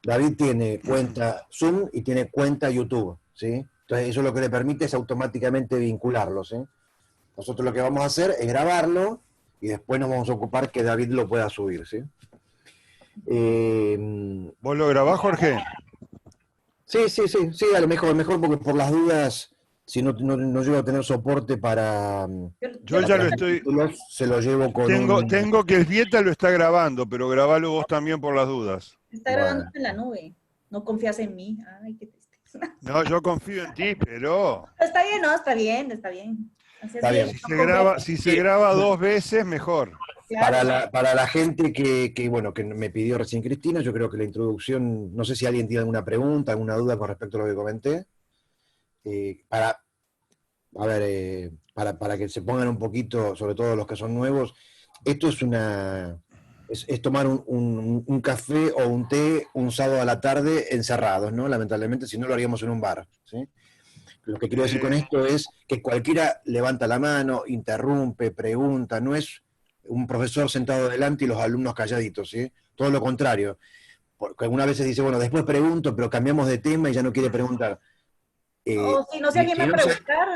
David tiene cuenta Zoom y tiene cuenta YouTube, ¿sí? Entonces eso lo que le permite es automáticamente vincularlos, ¿sí? Nosotros lo que vamos a hacer es grabarlo y después nos vamos a ocupar que David lo pueda subir, ¿sí? ¿Vos lo grabás, Jorge? Sí, dale, mejor porque por las dudas, si no llego a tener soporte para Yo ya lo estoy... títulos, se lo llevo con Tengo que el Vieta lo está grabando, pero grabalo vos también por las dudas. Está grabando en la nube. No confías en mí. Ay, qué tristeza. No, yo confío en ti, pero... Está bien, no, está bien, está bien. Así es Está bien. bien. Si se graba 2 veces, mejor. Claro. Para la gente bueno, que me pidió recién Cristina, yo creo que la introducción, no sé si alguien tiene alguna pregunta, alguna duda con respecto a lo que comenté. Para que se pongan un poquito, sobre todo los que son nuevos, esto es tomar un café o un té un sábado a la tarde encerrados, ¿no? Lamentablemente, si no lo haríamos en un bar, ¿sí? Lo que quiero decir con esto es que cualquiera levanta la mano, interrumpe, pregunta, no es un profesor sentado delante y los alumnos calladitos, ¿sí? Todo lo contrario. Porque algunas veces dice, bueno, después pregunto, pero cambiamos de tema y ya no quiere preguntar. O si no se animan a no preguntar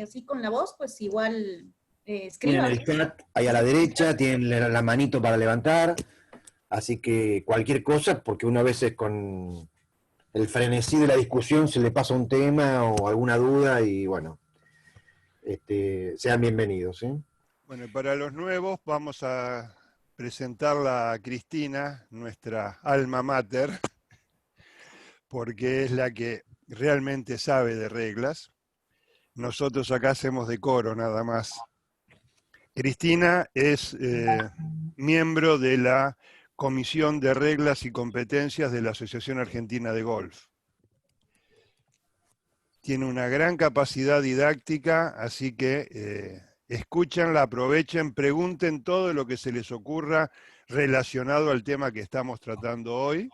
así con la voz, pues igual tienen escriban. el chat ahí a la derecha, tienen la manito para levantar, así que cualquier cosa, porque una vez con el frenesí de la discusión se le pasa un tema o alguna duda y bueno, sean bienvenidos, ¿sí? Bueno, y para los nuevos vamos a presentarla a Cristina, nuestra alma mater, porque es la que realmente sabe de reglas. Nosotros acá hacemos decoro nada más. Cristina es miembro de la Comisión de Reglas y Competencias de la Asociación Argentina de Golf. Tiene una gran capacidad didáctica, así que escúchenla, aprovechen, pregunten todo lo que se les ocurra relacionado al tema que estamos tratando hoy,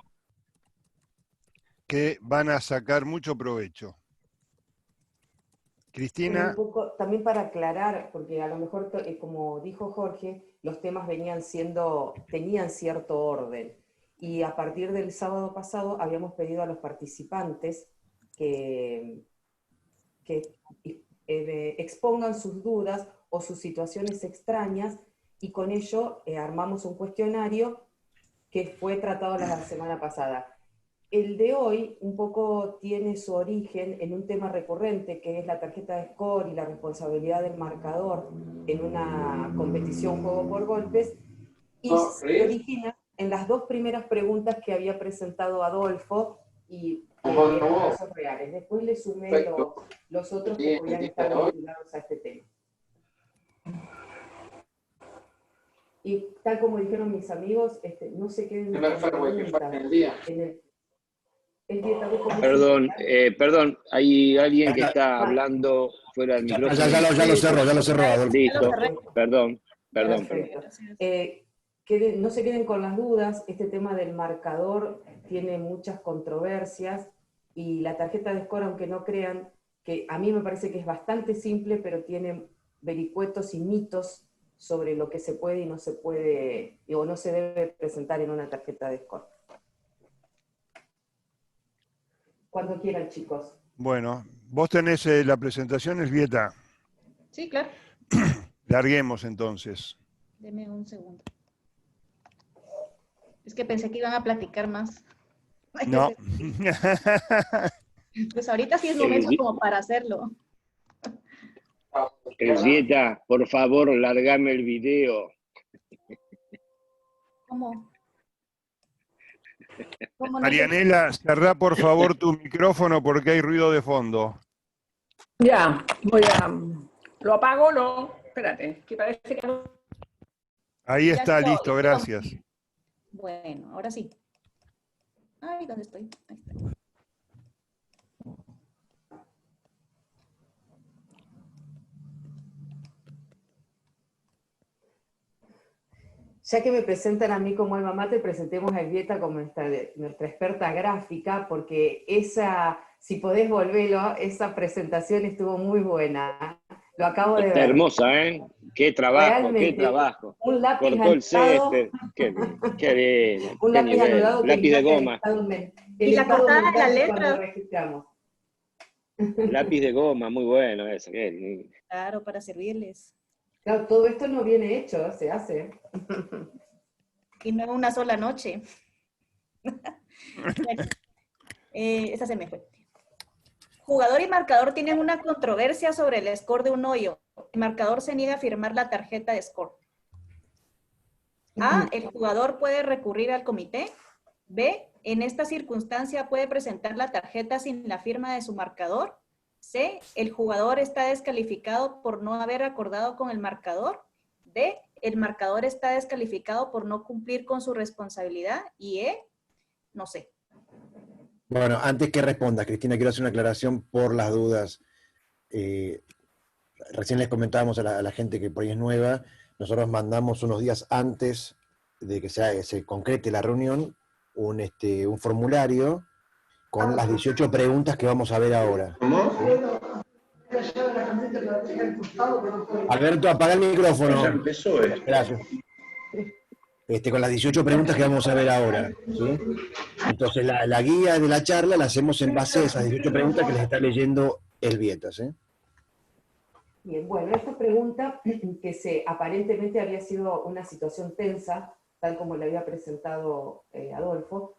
que van a sacar mucho provecho. Cristina. Un poco, también para aclarar, porque a lo mejor, como dijo Jorge, los temas tenían cierto orden. Y a partir del sábado pasado habíamos pedido a los participantes que expongan sus dudas o sus situaciones extrañas, y con ello armamos un cuestionario que fue tratado la semana pasada. El de hoy un poco tiene su origen en un tema recurrente, que es la tarjeta de score y la responsabilidad del marcador en una competición juego por golpes, y se origina en las 2 primeras preguntas que había presentado Adolfo, y eran casos reales. Después le sumé los otros que podían estar vinculados a este tema. Y tal como dijeron mis amigos, no se queden con preguntas. Perdón, hay alguien que está hablando fuera del micrófono. Ya lo cerró, Adolfo. Listo, perdón. Que no se queden con las dudas. Este tema del marcador tiene muchas controversias, y la tarjeta de score, aunque no crean, que a mí me parece que es bastante simple, pero tiene vericuetos y mitos sobre lo que se puede y no se puede, o no se debe presentar en una tarjeta de score. Cuando quieran, chicos. Bueno, vos tenés la presentación, Elvieta. Sí, claro. Larguemos entonces. Deme un segundo. Es que pensé que iban a platicar más. No. Pues ahorita sí es momento como para hacerlo. Elvieta, por favor, largame el video. ¿Cómo? Marianela, cerrá por favor tu micrófono porque hay ruido de fondo. Ya, ¿lo apago o no? Espérate, que parece que no. Ahí está, listo, gracias. Bueno, ahora sí. Ay, ¿dónde estoy? Ahí está. Ya que me presentan a mí como alma mater, presentemos a Elvieta como nuestra experta gráfica, porque si podés volverlo, esa presentación estuvo muy buena. Lo acabo de Está ver. hermosa, ¿eh? Qué trabajo, Realmente, qué trabajo. un lápiz Cortó el anudado, césped. Qué bien, un qué lápiz nivel. anudado que Lápiz de indica goma. Y el la estado cortada de la mental de cuando letra, registramos. Lápiz de goma, muy bueno eso. Qué claro, para servirles. Claro, todo esto no viene hecho, se hace. Y no en una sola noche. Bueno, esa se me fue. Jugador y marcador tienen una controversia sobre el score de un hoyo. El marcador se niega a firmar la tarjeta de score. A, el jugador puede recurrir al comité. B, en esta circunstancia puede presentar la tarjeta sin la firma de su marcador. C, el jugador está descalificado por no haber acordado con el marcador. D, el marcador está descalificado por no cumplir con su responsabilidad. Y E, no sé. Bueno, antes que responda, Cristina, quiero hacer una aclaración por las dudas. Recién les comentábamos a la gente que por ahí es nueva, nosotros mandamos unos días antes de que se concrete la reunión un formulario con las 18 preguntas que vamos a ver ahora. Alberto, apaga el micrófono. Ya empezó esto. Gracias. Con las 18 preguntas que vamos a ver ahora, ¿sí? Entonces la guía de la charla la hacemos en base a esas 18 preguntas que les está leyendo el Vietas, ¿eh? Bien, bueno, esta pregunta, que aparentemente había sido una situación tensa, tal como la había presentado Adolfo,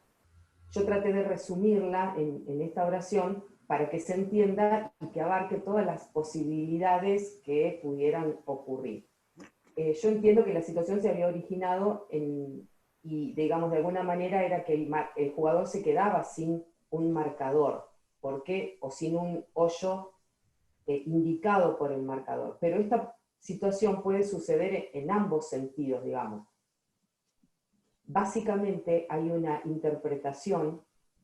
yo traté de resumirla en esta oración para que se entienda y que abarque todas las posibilidades que pudieran ocurrir. Yo entiendo que la situación se había originado y digamos de alguna manera era que el jugador se quedaba sin un marcador, ¿por qué? O sin un hoyo indicado por el marcador. Pero esta situación puede suceder en ambos sentidos, digamos. Básicamente hay una interpretación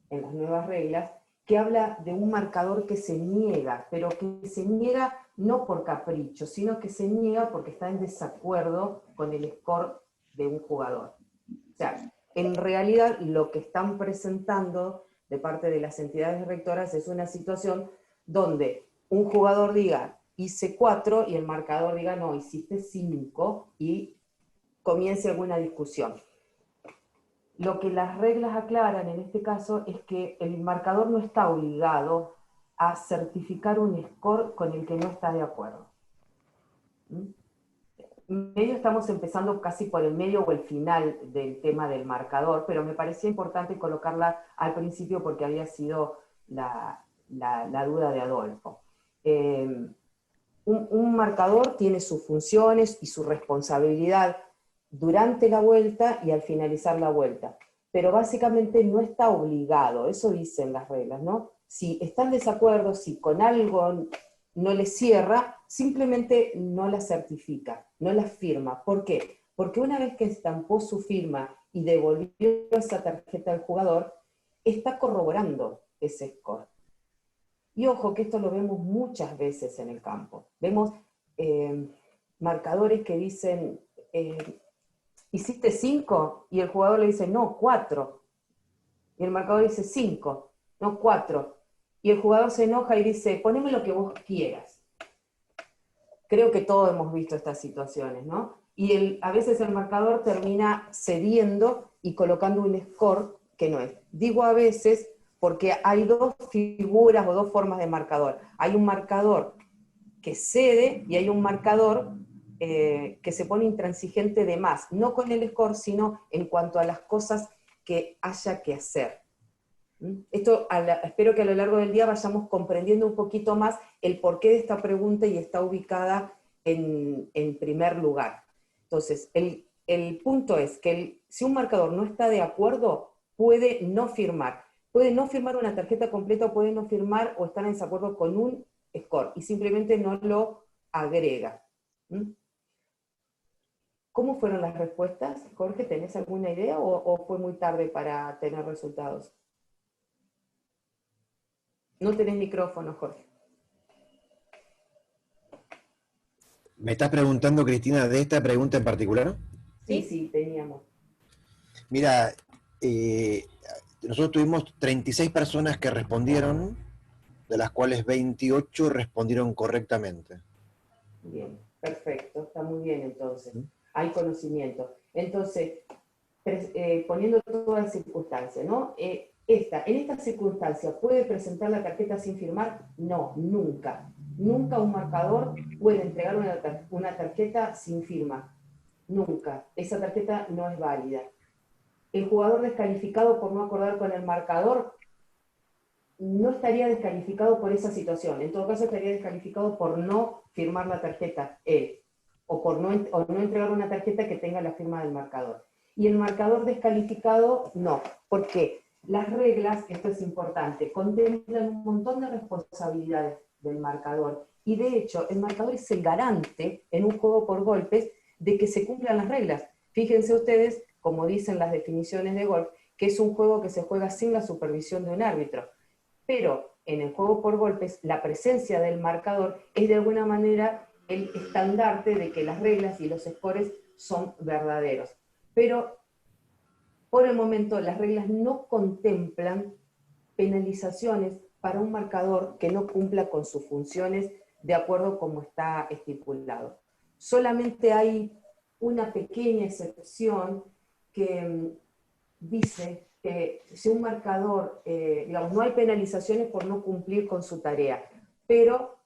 en las nuevas reglas que habla de un marcador que se niega, pero que se niega no por capricho, sino que se niega porque está en desacuerdo con el score de un jugador. O sea, en realidad lo que están presentando de parte de las entidades rectoras es una situación donde un jugador diga, hice 4, y el marcador diga, no, hiciste 5, y comience alguna discusión. Lo que las reglas aclaran en este caso es que el marcador no está obligado a certificar un score con el que no está de acuerdo. Medio estamos empezando casi por el medio o el final del tema del marcador, pero me parecía importante colocarla al principio porque había sido la duda de Adolfo. Un marcador tiene sus funciones y su responsabilidad durante la vuelta y al finalizar la vuelta, pero básicamente no está obligado, eso dicen las reglas, ¿no? Si están de desacuerdo, si con algo no le cierra, simplemente no la certifica, no la firma. ¿Por qué? Porque una vez que estampó su firma y devolvió esa tarjeta al jugador, está corroborando ese score. Y ojo que esto lo vemos muchas veces en el campo. Vemos marcadores que dicen, ¿hiciste 5? Y el jugador le dice, no, 4. Y el marcador dice 5, no 4. Y el jugador se enoja y dice, poneme lo que vos quieras. Creo que todos hemos visto estas situaciones, ¿no? Y a veces el marcador termina cediendo y colocando un score que no es. Digo a veces porque hay dos figuras o dos formas de marcador. Hay un marcador que cede y hay un marcador que se pone intransigente de más, no con el score, sino en cuanto a las cosas que haya que hacer. Esto espero que a lo largo del día vayamos comprendiendo un poquito más el porqué de esta pregunta y está ubicada en primer lugar. Entonces, el punto es que si un marcador no está de acuerdo, puede no firmar. Puede no firmar una tarjeta completa, o puede no firmar o estar en desacuerdo con un score, y simplemente no lo agrega. ¿Cómo fueron las respuestas? Jorge, ¿tenés alguna idea o fue muy tarde para tener resultados? No tenés micrófono, Jorge. ¿Me estás preguntando, Cristina, de esta pregunta en particular? Sí, teníamos. Mira, nosotros tuvimos 36 personas que respondieron, de las cuales 28 respondieron correctamente. Bien, perfecto, está muy bien entonces. Hay conocimiento. Entonces, poniendo todas las circunstancias, ¿no? En esta circunstancia, ¿puede presentar la tarjeta sin firmar? No, nunca. Nunca un marcador puede entregar una tarjeta sin firma. Nunca. Esa tarjeta no es válida. El jugador descalificado por no acordar con el marcador no estaría descalificado por esa situación. En todo caso, estaría descalificado por no firmar la tarjeta él, o por no entregar una tarjeta que tenga la firma del marcador. Y el marcador descalificado, no. ¿Por qué? Las reglas, esto es importante, contemplan un montón de responsabilidades del marcador. Y de hecho, el marcador es el garante en un juego por golpes de que se cumplan las reglas. Fíjense ustedes, como dicen las definiciones de golf, que es un juego que se juega sin la supervisión de un árbitro. Pero en el juego por golpes, la presencia del marcador es de alguna manera el estandarte de que las reglas y los scores son verdaderos. Pero por el momento las reglas no contemplan penalizaciones para un marcador que no cumpla con sus funciones de acuerdo como está estipulado. Solamente hay una pequeña excepción que dice que si un marcador, digamos, no hay penalizaciones por no cumplir con su tarea, pero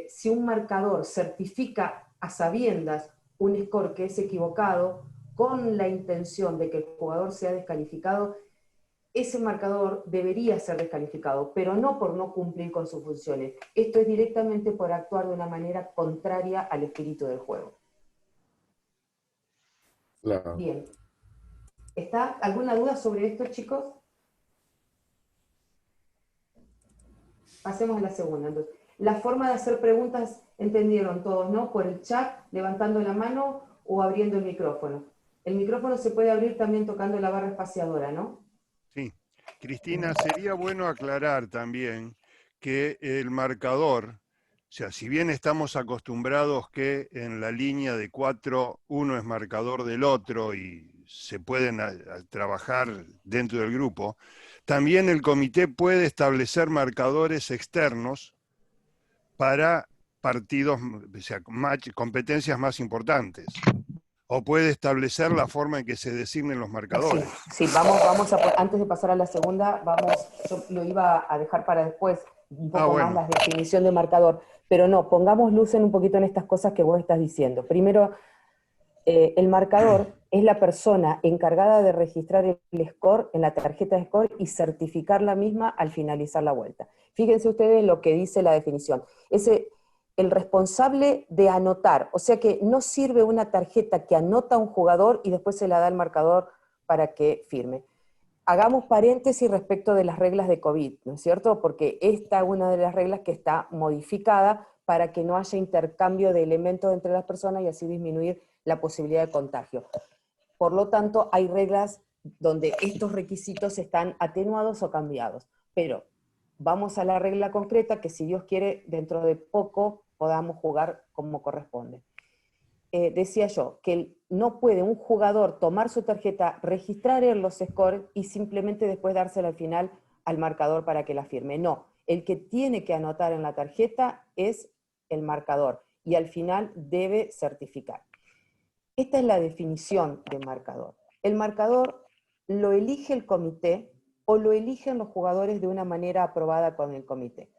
si un marcador certifica a sabiendas un score que es equivocado, con la intención de que el jugador sea descalificado, ese marcador debería ser descalificado, pero no por no cumplir con sus funciones. Esto es directamente por actuar de una manera contraria al espíritu del juego. Claro. Bien. ¿Está alguna duda sobre esto, chicos? Pasemos a la segunda. Entonces, la forma de hacer preguntas, entendieron todos, ¿no? Por el chat, levantando la mano o abriendo el micrófono. El micrófono se puede abrir también tocando la barra espaciadora, ¿no? Sí. Cristina, sería bueno aclarar también que el marcador, o sea, si bien estamos acostumbrados que en la línea de 4 uno es marcador del otro y se pueden trabajar dentro del grupo, también el comité puede establecer marcadores externos para partidos, o sea, competencias más importantes. O puede establecer la forma en que se designen los marcadores. Sí, vamos a, antes de pasar a la segunda, yo lo iba a dejar para después, un poco más la definición de marcador, pero no, pongamos luz un poquito en estas cosas que vos estás diciendo. Primero, el marcador es la persona encargada de registrar el score en la tarjeta de score y certificar la misma al finalizar la vuelta. Fíjense ustedes lo que dice la definición. El responsable de anotar, o sea que no sirve una tarjeta que anota a un jugador y después se la da al marcador para que firme. Hagamos paréntesis respecto de las reglas de COVID, ¿no es cierto? Porque esta es una de las reglas que está modificada para que no haya intercambio de elementos entre las personas y así disminuir la posibilidad de contagio. Por lo tanto, hay reglas donde estos requisitos están atenuados o cambiados. Pero vamos a la regla concreta que, si Dios quiere, dentro de poco podamos jugar como corresponde. Decía yo que no puede un jugador tomar su tarjeta, registrar en los scores y simplemente después dársela al final al marcador para que la firme. No, el que tiene que anotar en la tarjeta es el marcador y al final debe certificar. Esta es la definición de marcador. El marcador lo elige el comité o lo eligen los jugadores de una manera aprobada con el comité.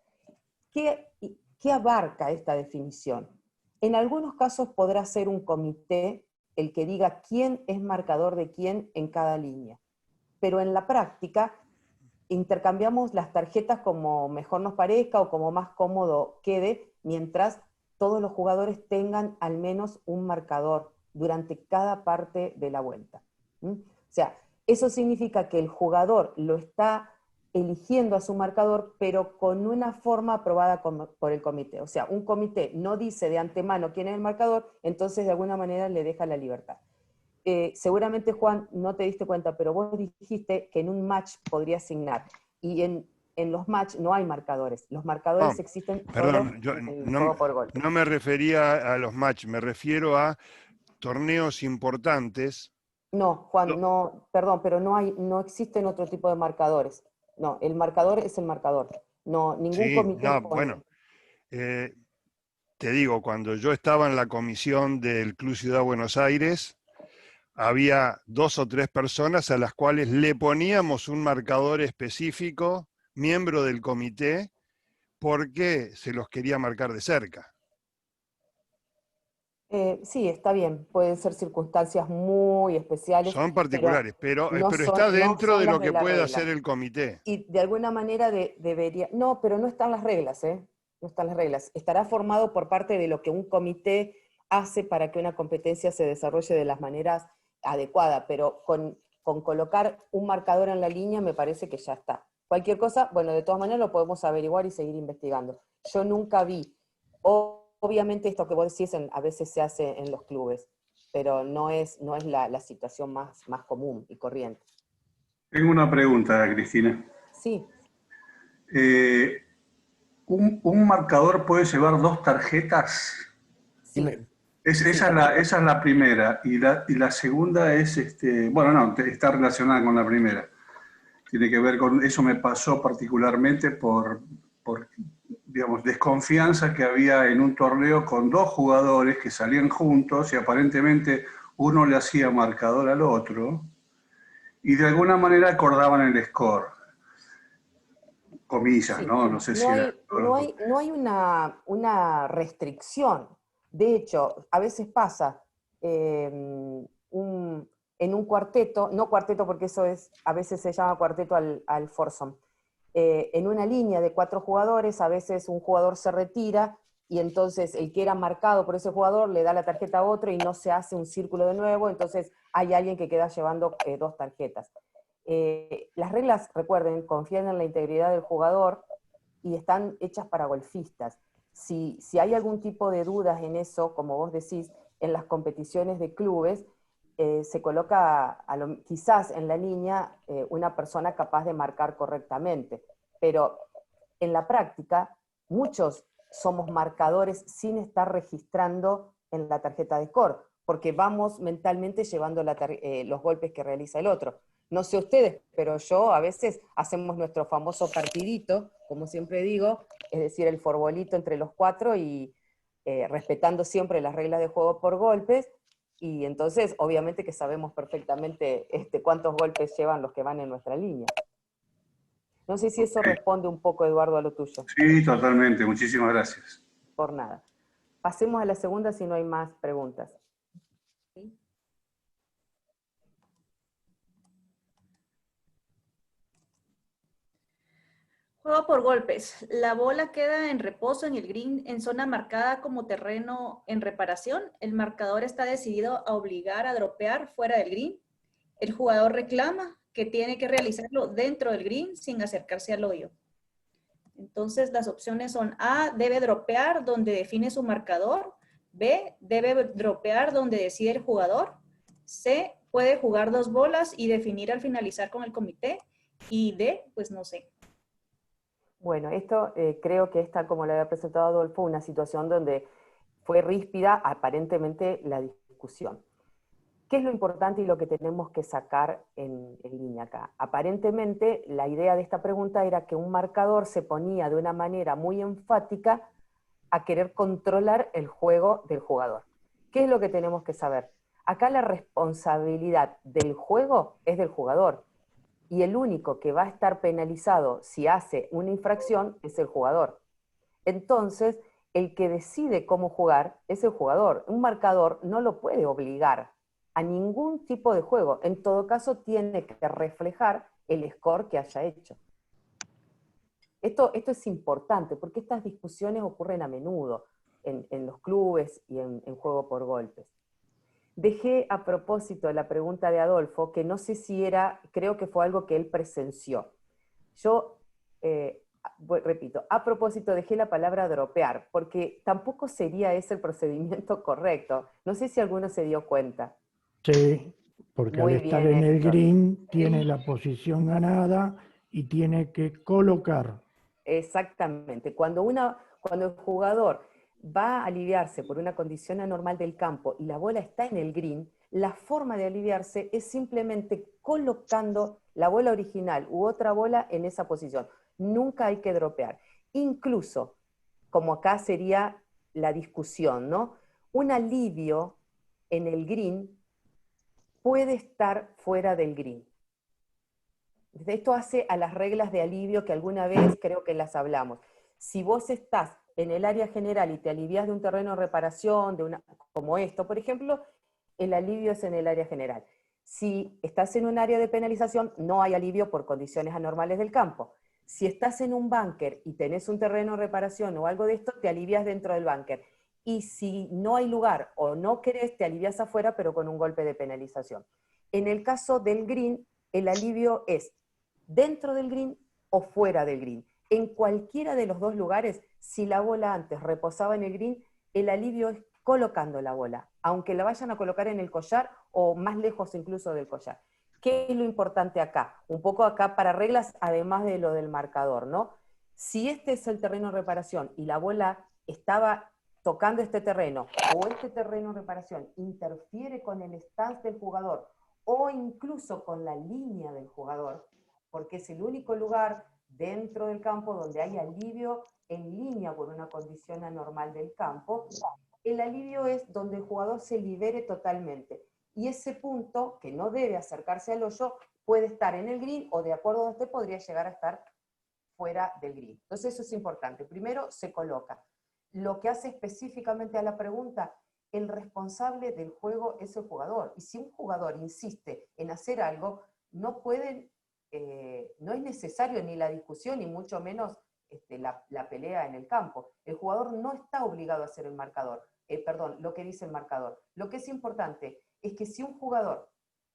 ¿Qué abarca esta definición? En algunos casos podrá ser un comité el que diga quién es marcador de quién en cada línea, pero en la práctica intercambiamos las tarjetas como mejor nos parezca o como más cómodo quede, mientras todos los jugadores tengan al menos un marcador durante cada parte de la vuelta. O sea, eso significa que el jugador lo está eligiendo a su marcador, pero con una forma aprobada por el comité. O sea, un comité no dice de antemano quién es el marcador, entonces de alguna manera le deja la libertad. Seguramente, Juan, no te diste cuenta, pero vos dijiste que en un match podría asignar. Y en los match no hay marcadores. Los marcadores existen perdón, solo en el juego por gol. No me refería a los match, me refiero a torneos importantes. No, Juan, no, perdón, pero no existen otro tipo de marcadores. No, el marcador es el marcador. No, ningún comité. No, bueno. te digo, cuando yo estaba en la comisión del Club Ciudad Buenos Aires, había 2 o 3 personas a las cuales le poníamos un marcador específico, miembro del comité, porque se los quería marcar de cerca. Sí, está bien, pueden ser circunstancias muy especiales, Son particulares, pero no está son, no dentro son de las lo de que la puede regla. hacer el comité. Y de alguna manera debería, no, pero no están las reglas, ¿eh? No están las reglas. Estará formado por parte de lo que un comité hace para que una competencia se desarrolle de las maneras adecuadas, pero con colocar un marcador en la línea me parece que ya está. Cualquier cosa, bueno, de todas maneras lo podemos averiguar y seguir investigando. Yo nunca vi, obviamente esto que vos decís a veces se hace en los clubes, pero no es la situación más común y corriente. Tengo una pregunta, Cristina. Sí. ¿Un marcador puede llevar 2 tarjetas? Sí. Esa es la primera. Y la segunda es, bueno, no, está relacionada con la primera. Tiene que ver con, eso me pasó particularmente por digamos, desconfianza que había en un torneo con 2 jugadores que salían juntos y aparentemente uno le hacía marcador al otro y de alguna manera acordaban el score. Comillas, Sí. ¿no? No sé si... No hay una restricción. De hecho, a veces pasa en un cuarteto, no cuarteto porque eso es, a veces se llama cuarteto al foursome, en una línea de 4 jugadores, a veces un jugador se retira y entonces el que era marcado por ese jugador le da la tarjeta a otro y no se hace un círculo de nuevo, entonces hay alguien que queda llevando 2 tarjetas. Las reglas, recuerden, confían en la integridad del jugador y están hechas para golfistas. Si hay algún tipo de dudas en eso, como vos decís, en las competiciones de clubes, se coloca quizás en la línea una persona capaz de marcar correctamente, pero en la práctica muchos somos marcadores sin estar registrando en la tarjeta de score, porque vamos mentalmente llevando los golpes que realiza el otro. No sé ustedes, pero yo a veces hacemos nuestro famoso partidito, como siempre digo, es decir, el forbolito entre los 4 y respetando siempre las reglas de juego por golpes, y entonces obviamente que sabemos perfectamente cuántos golpes llevan los que van en nuestra línea. No sé si eso responde un poco, Eduardo, a lo tuyo. Sí, totalmente. Muchísimas gracias. Por nada. Pasemos a la segunda si no hay más preguntas. Juego por golpes. La bola queda en reposo en el green en zona marcada como terreno en reparación. El marcador está decidido a obligar a dropear fuera del green. El jugador reclama que tiene que realizarlo dentro del green sin acercarse al hoyo. Entonces las opciones son A, debe dropear donde define su marcador. B, debe dropear donde decide el jugador. C, puede jugar 2 bolas y definir al finalizar con el comité. Y D, pues no sé. Bueno, esto creo que está, como lo había presentado Adolfo, una situación donde fue ríspida aparentemente la discusión. ¿Qué es lo importante y lo que tenemos que sacar en línea acá? Aparentemente la idea de esta pregunta era que un marcador se ponía de una manera muy enfática a querer controlar el juego del jugador. ¿Qué es lo que tenemos que saber? Acá la responsabilidad del juego es del jugador. Y el único que va a estar penalizado si hace una infracción es el jugador. Entonces, el que decide cómo jugar es el jugador. Un marcador no lo puede obligar a ningún tipo de juego. En todo caso, tiene que reflejar el score que haya hecho. Esto es importante porque estas discusiones ocurren a menudo en los clubes y en juego por golpes. Dejé a propósito la pregunta de Adolfo, que no sé si era, creo que fue algo que él presenció. Yo, repito, a propósito dejé la palabra dropear, porque tampoco sería ese el procedimiento correcto. No sé si alguno se dio cuenta. Sí, porque Muy al estar bien, en el Héctor. green tiene la posición ganada y tiene que colocar. Exactamente. Cuando el jugador va a aliviarse por una condición anormal del campo y la bola está en el green, la forma de aliviarse es simplemente colocando la bola original u otra bola en esa posición. Nunca hay que dropear. Incluso, como acá sería la discusión, ¿no? Un alivio en el green puede estar fuera del green. Esto hace a las reglas de alivio que alguna vez creo que las hablamos. Si vos estás en el área general y te alivias de un terreno de reparación, como esto, por ejemplo, el alivio es en el área general. Si estás en un área de penalización, no hay alivio por condiciones anormales del campo. Si estás en un búnker y tenés un terreno de reparación o algo de esto, te alivias dentro del búnker. Y si no hay lugar o no querés, te alivias afuera, pero con un golpe de penalización. En el caso del green, el alivio es dentro del green o fuera del green. En cualquiera de los dos lugares, si la bola antes reposaba en el green, el alivio es colocando la bola, aunque la vayan a colocar en el collar o más lejos incluso del collar. ¿Qué es lo importante acá? Un poco acá para reglas, además de lo del marcador, ¿no? Si este es el terreno de reparación y la bola estaba tocando este terreno, o este terreno de reparación interfiere con el stance del jugador, o incluso con la línea del jugador, porque es el único lugar dentro del campo donde hay alivio en línea por una condición anormal del campo, el alivio es donde el jugador se libere totalmente. Y ese punto, que no debe acercarse al hoyo, puede estar en el green o de acuerdo a usted podría llegar a estar fuera del green. Entonces eso es importante. Primero se coloca. Lo que hace específicamente a la pregunta, el responsable del juego es el jugador. Y si un jugador insiste en hacer algo, no es necesario ni la discusión, ni mucho menos la pelea en el campo. El jugador no está obligado a hacer el marcador. Lo que dice el marcador. Lo que es importante es que si un jugador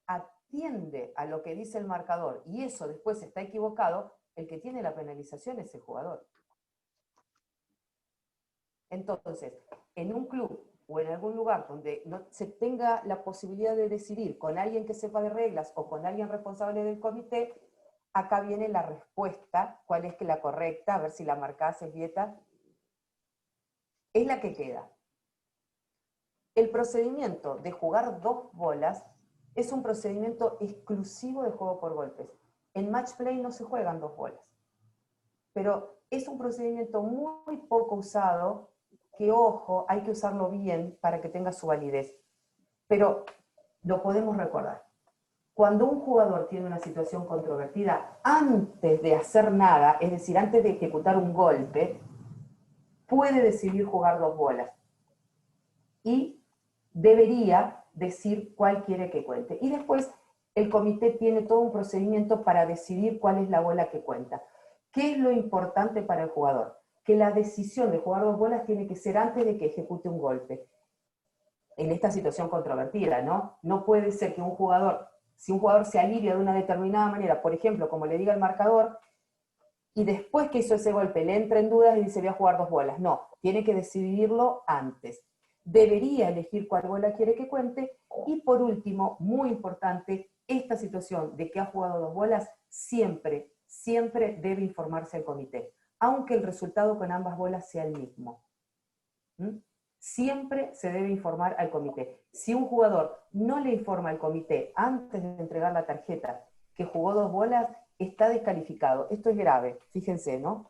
atiende a lo que dice el marcador y eso después está equivocado, el que tiene la penalización es el jugador. Entonces, en un club o en algún lugar donde no se tenga la posibilidad de decidir con alguien que sepa de reglas o con alguien responsable del comité, acá viene la respuesta, cuál es la correcta, a ver si la marcás, Elvieta. Es la que queda. El procedimiento de jugar 2 bolas es un procedimiento exclusivo de juego por golpes. En match play no se juegan 2 bolas. Pero es un procedimiento muy poco usado, que ojo, hay que usarlo bien para que tenga su validez. Pero lo podemos recordar. Cuando un jugador tiene una situación controvertida, antes de hacer nada, es decir, antes de ejecutar un golpe, puede decidir jugar 2 bolas. Y debería decir cuál quiere que cuente. Y después el comité tiene todo un procedimiento para decidir cuál es la bola que cuenta. ¿Qué es lo importante para el jugador? Que la decisión de jugar 2 bolas tiene que ser antes de que ejecute un golpe. En esta situación controvertida, ¿no? No puede ser que si un jugador se alivia de una determinada manera, por ejemplo, como le diga el marcador, y después que hizo ese golpe le entra en dudas y dice voy a jugar 2 bolas. No, tiene que decidirlo antes. Debería elegir cuál bola quiere que cuente, y por último, muy importante, esta situación de que ha jugado 2 bolas, siempre debe informarse al comité, aunque el resultado con ambas bolas sea el mismo. Siempre se debe informar al comité. Si un jugador no le informa al comité antes de entregar la tarjeta que jugó 2 bolas, está descalificado. Esto es grave, fíjense, ¿no?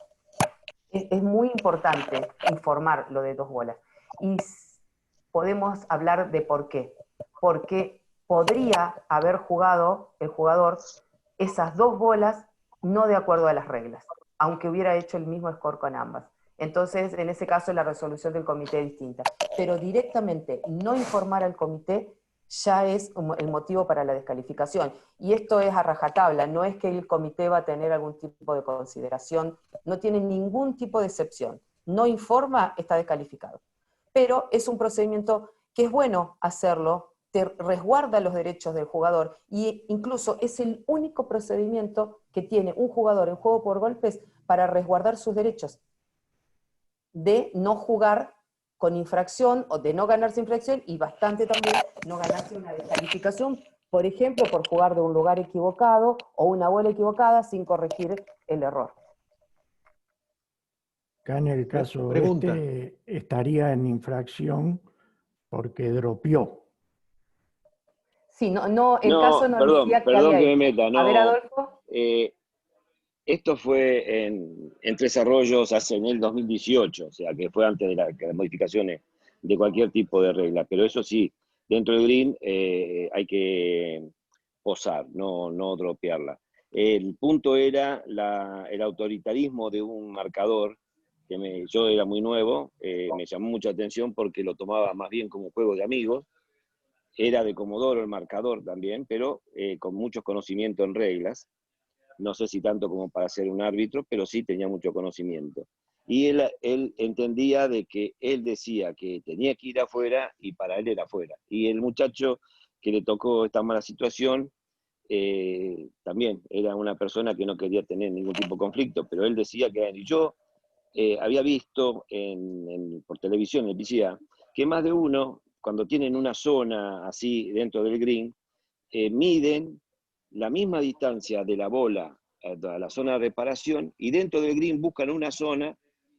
Es muy importante informar lo de 2 bolas. Y podemos hablar de por qué. Porque podría haber jugado el jugador esas 2 bolas no de acuerdo a las reglas, aunque hubiera hecho el mismo score con ambas. Entonces, en ese caso, la resolución del comité es distinta. Pero directamente no informar al comité ya es el motivo para la descalificación. Y esto es a rajatabla, no es que el comité va a tener algún tipo de consideración, no tiene ningún tipo de excepción. No informa, está descalificado. Pero es un procedimiento que es bueno hacerlo, te resguarda los derechos del jugador, y incluso es el único procedimiento que tiene un jugador en juego por golpes para resguardar sus derechos de no jugar con infracción o de no ganarse infracción, y bastante también no ganarse una descalificación, por ejemplo, por jugar de un lugar equivocado o una bola equivocada sin corregir el error. Acá en el caso Pregunta. estaría en infracción porque dropeó. Sí, el caso no perdón decía que que había me hecho. meta, no. A ver, Adolfo. Esto fue en Tres Arroyos en el 2018, o sea, que fue antes de las modificaciones de cualquier tipo de regla. Pero eso sí, dentro del green hay que posar, no dropearla. El punto era el autoritarismo de un marcador, que yo era muy nuevo, me llamó mucha atención porque lo tomaba más bien como juego de amigos. Era de Comodoro el marcador también, pero con muchos conocimientos en reglas. No sé si tanto como para ser un árbitro, pero sí tenía mucho conocimiento. Y él entendía de que él decía que tenía que ir afuera y para él era afuera. Y el muchacho que le tocó esta mala situación, también era una persona que no quería tener ningún tipo de conflicto, pero él decía que, y yo había visto por televisión, en el PCA, que más de uno, cuando tienen una zona así dentro del green, miden la misma distancia de la bola a la zona de reparación y dentro del green buscan una zona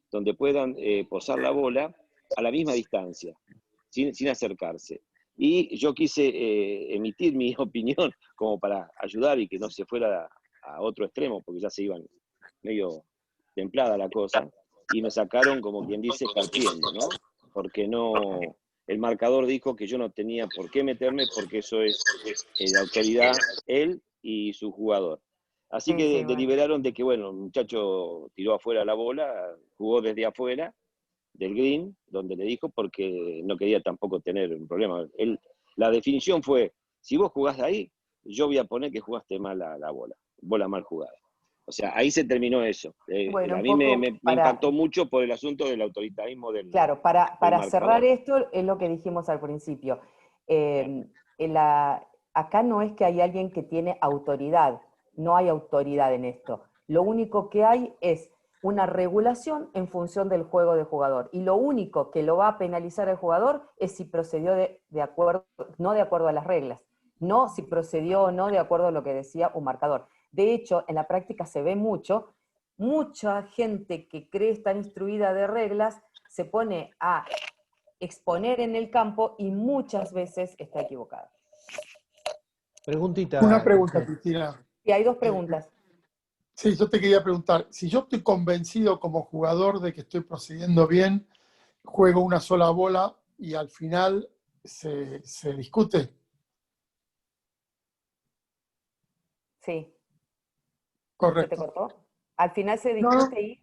donde puedan posar la bola a la misma distancia, sin acercarse. Y yo quise emitir mi opinión como para ayudar y que no se fuera a otro extremo, porque ya se iban medio templada la cosa, y me sacaron, como quien dice, escarpiendo, ¿no? Porque no, el marcador dijo que yo no tenía por qué meterme porque eso es de autoridad él y su jugador. Así que bueno. deliberaron de que, bueno, el muchacho tiró afuera la bola, jugó desde afuera del green, donde le dijo, porque no quería tampoco tener un problema. La definición fue, si vos jugás de ahí, yo voy a poner que jugaste mal la bola mal jugada. O sea, ahí se terminó eso. Bueno, A un mí poco me para, impactó mucho por el asunto del autoritarismo del claro, para cerrar marcador. esto, es lo que dijimos al principio. Acá no es que hay alguien que tiene autoridad, no hay autoridad en esto. Lo único que hay es una regulación en función del juego del jugador. Y lo único que lo va a penalizar el jugador es si procedió no de acuerdo a las reglas, no si procedió o no de acuerdo a lo que decía un marcador. De hecho, en la práctica se ve mucha gente que cree estar instruida de reglas se pone a exponer en el campo y muchas veces está equivocada. Preguntita, Una pregunta, Cristina. Y hay dos preguntas. Sí, yo te quería preguntar, si yo estoy convencido como jugador de que estoy procediendo bien, juego una sola bola y al final se discute. Sí. Correcto. ¿Se te cortó? Al final se No, discute y...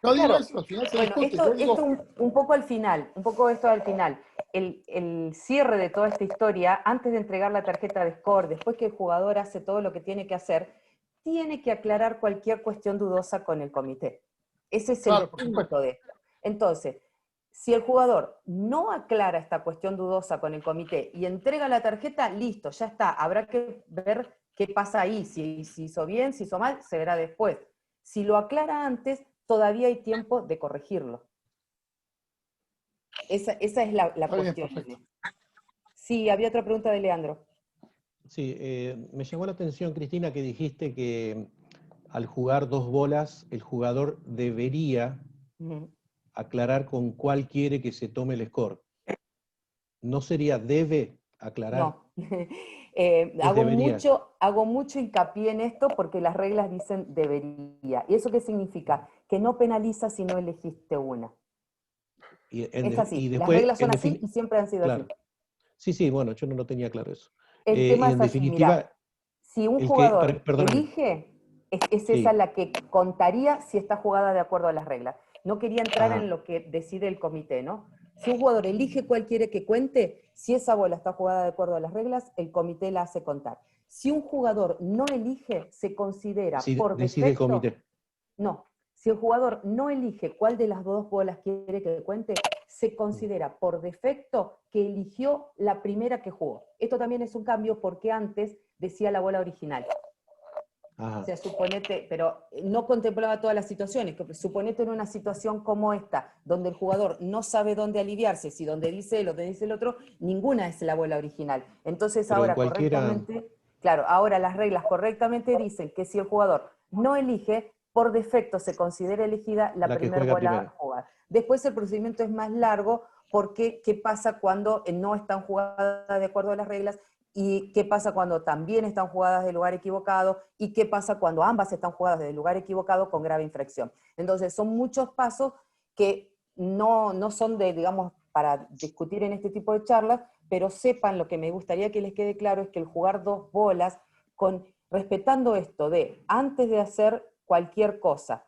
no digo Claro. eso, al final se Bueno, discute. esto un poco al final, un poco esto al final. El cierre de toda esta historia, antes de entregar la tarjeta de score, después que el jugador hace todo lo que tiene que hacer, tiene que aclarar cualquier cuestión dudosa con el comité. Ese es el punto de esto. Entonces, si el jugador no aclara esta cuestión dudosa con el comité y entrega la tarjeta, listo, ya está. Habrá que ver qué pasa ahí. Si hizo bien, si hizo mal, se verá después. Si lo aclara antes, todavía hay tiempo de corregirlo. Esa es la cuestión. Sí, había otra pregunta de Leandro. Sí, me llamó la atención, Cristina, que dijiste que al jugar dos bolas, el jugador debería aclarar con cuál quiere que se tome el score. ¿No sería debe aclarar? No. Hago mucho hincapié en esto porque las reglas dicen debería. ¿Y eso qué significa? Que no penaliza si no elegiste una. Es así. Las reglas son así y siempre han sido así. Sí, bueno, yo no lo tenía claro eso. El tema y es en así, definitiva, mirá, si un jugador perdóname. elige, es esa la que contaría si está jugada de acuerdo a las reglas. No quería entrar en lo que decide el comité, ¿no? Si un jugador elige cuál quiere que cuente, si esa bola está jugada de acuerdo a las reglas, el comité la hace contar. Si un jugador no elige, se considera por decide defecto... el comité. No, si el jugador no elige cuál de las dos bolas quiere que cuente, se considera por defecto que eligió la primera que jugó. Esto también es un cambio porque antes decía la bola original. O sea, suponete, pero no contemplaba todas las situaciones. Suponete en una situación como esta, donde el jugador no sabe dónde aliviarse, si donde dice él o donde dice el otro, ninguna es la bola original. Entonces pero ahora correctamente, claro, ahora las reglas correctamente dicen que si el jugador no elige, por defecto se considera elegida la primera bola a jugar. Después el procedimiento es más largo porque ¿qué pasa cuando no están jugadas de acuerdo a las reglas? y qué pasa cuando también están jugadas del lugar equivocado, y qué pasa cuando ambas están jugadas del lugar equivocado con grave infracción. Entonces, son muchos pasos que no son de, digamos, para discutir en este tipo de charlas, pero sepan, lo que me gustaría que les quede claro es que el jugar dos bolas, respetando esto de, antes de hacer cualquier cosa,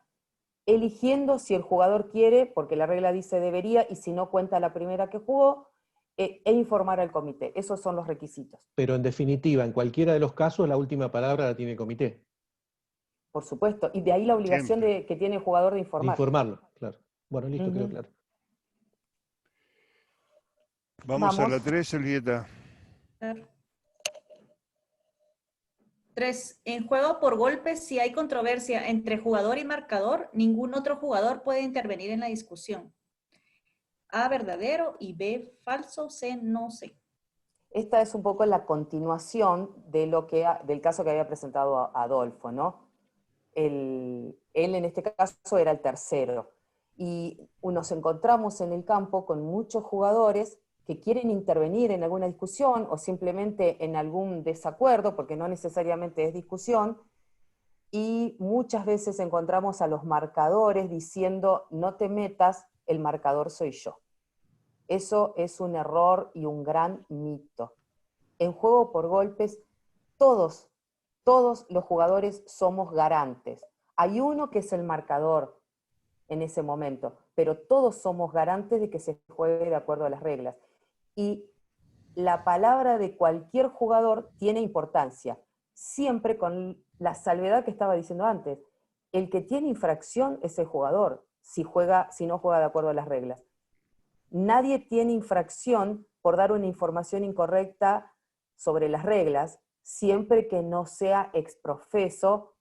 eligiendo si el jugador quiere, porque la regla dice debería, y si no cuenta la primera que jugó, e informar al comité. Esos son los requisitos. Pero en definitiva, en cualquiera de los casos, la última palabra la tiene el comité. Por supuesto, y de ahí la obligación que tiene el jugador de De informar. informarlo, claro. Bueno, listo, quedó claro. Vamos a la 3, Elvieta. 3. En juego por golpes, si hay controversia entre jugador y marcador, ningún otro jugador puede intervenir en la discusión. A, verdadero, y B, falso, C, no sé. Esta es un poco la continuación de del caso que había presentado Adolfo, ¿no? Él en este caso era el tercero. Y nos encontramos en el campo con muchos jugadores que quieren intervenir en alguna discusión o simplemente en algún desacuerdo, porque no necesariamente es discusión, y muchas veces encontramos a los marcadores diciendo, no te metas, el marcador soy yo. Eso es un error y un gran mito. En juego por golpes, todos los jugadores somos garantes. Hay uno que es el marcador en ese momento, pero todos somos garantes de que se juegue de acuerdo a las reglas. Y la palabra de cualquier jugador tiene importancia, siempre con la salvedad que estaba diciendo antes. El que tiene infracción es el jugador, si no juega de acuerdo a las reglas. Nadie tiene infracción por dar una información incorrecta sobre las reglas, siempre que no sea exprofeso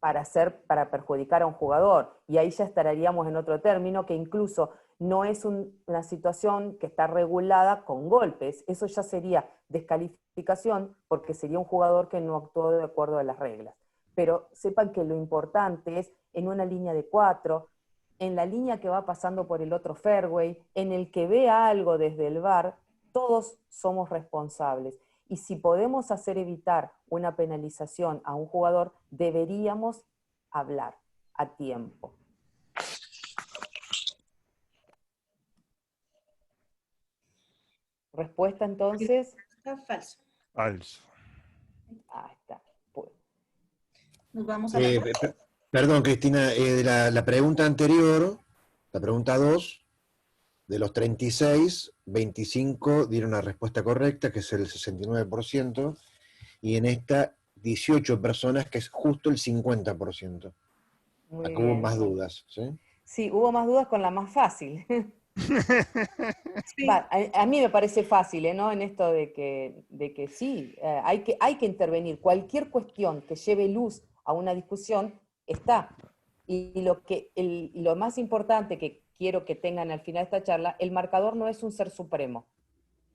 para perjudicar a un jugador. Y ahí ya estaríamos en otro término, que incluso no es una situación que está regulada con golpes. Eso ya sería descalificación, porque sería un jugador que no actuó de acuerdo a las reglas. Pero sepan que lo importante es en una línea de 4, en la línea que va pasando por el otro fairway, en el que vea algo desde el VAR, todos somos responsables. Y si podemos hacer evitar una penalización a un jugador, deberíamos hablar a tiempo. Respuesta entonces. Falso. Falso. Ahí está. Nos vamos a la... Perdón, Cristina, de la pregunta anterior, la pregunta 2, de los 36, 25 dieron la respuesta correcta, que es el 69%, y en esta 18 personas, que es justo el 50%. Acá hubo más dudas, ¿sí? Sí, hubo más dudas con la más fácil. Sí. A mí me parece fácil, ¿no? En esto de que sí, hay que intervenir. Cualquier cuestión que lleve luz a una discusión está. Y lo más importante que quiero que tengan al final de esta charla, el marcador no es un ser supremo,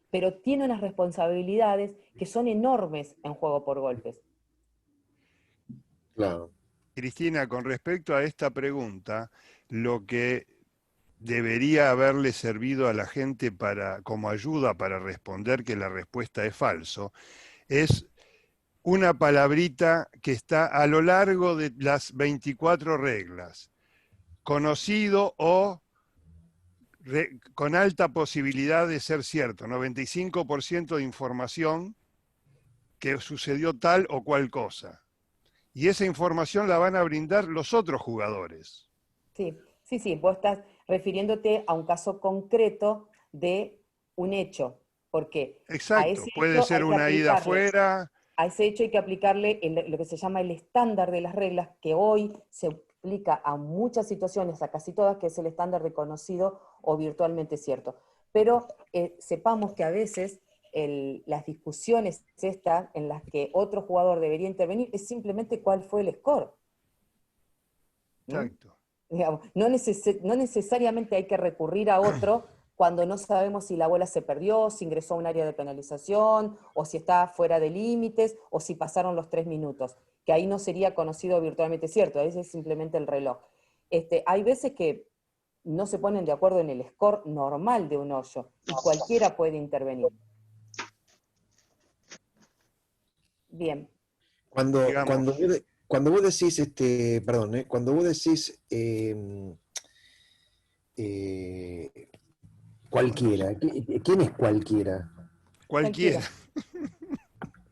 pero tiene unas responsabilidades que son enormes en juego por golpes. Claro. Cristina, con respecto a esta pregunta, lo que debería haberle servido a la gente como ayuda para responder que la respuesta es falso, es una palabrita que está a lo largo de las 24 reglas, conocido o con alta posibilidad de ser cierto, 95% de información que sucedió tal o cual cosa. Y esa información la van a brindar los otros jugadores. Sí, vos estás refiriéndote a un caso concreto de un hecho, porque exacto, puede ser una ida afuera. A ese hecho hay que aplicarle lo que se llama el estándar de las reglas, que hoy se aplica a muchas situaciones, a casi todas, que es el estándar de conocido o virtualmente cierto. Pero sepamos que a veces las discusiones estas en las que otro jugador debería intervenir es simplemente cuál fue el score. Exacto. Digamos, no necesariamente hay que recurrir a otro cuando no sabemos si la bola se perdió, si ingresó a un área de penalización, o si está fuera de límites, o si pasaron los 3 minutos, que ahí no sería conocido virtualmente cierto, ahí es simplemente el reloj. Hay veces que no se ponen de acuerdo en el score normal de un hoyo, y cualquiera puede intervenir. Bien. Cuando, Digamos. cuando vos decís, perdón, cuando vos decís cualquiera, ¿quién es cualquiera? Cualquiera.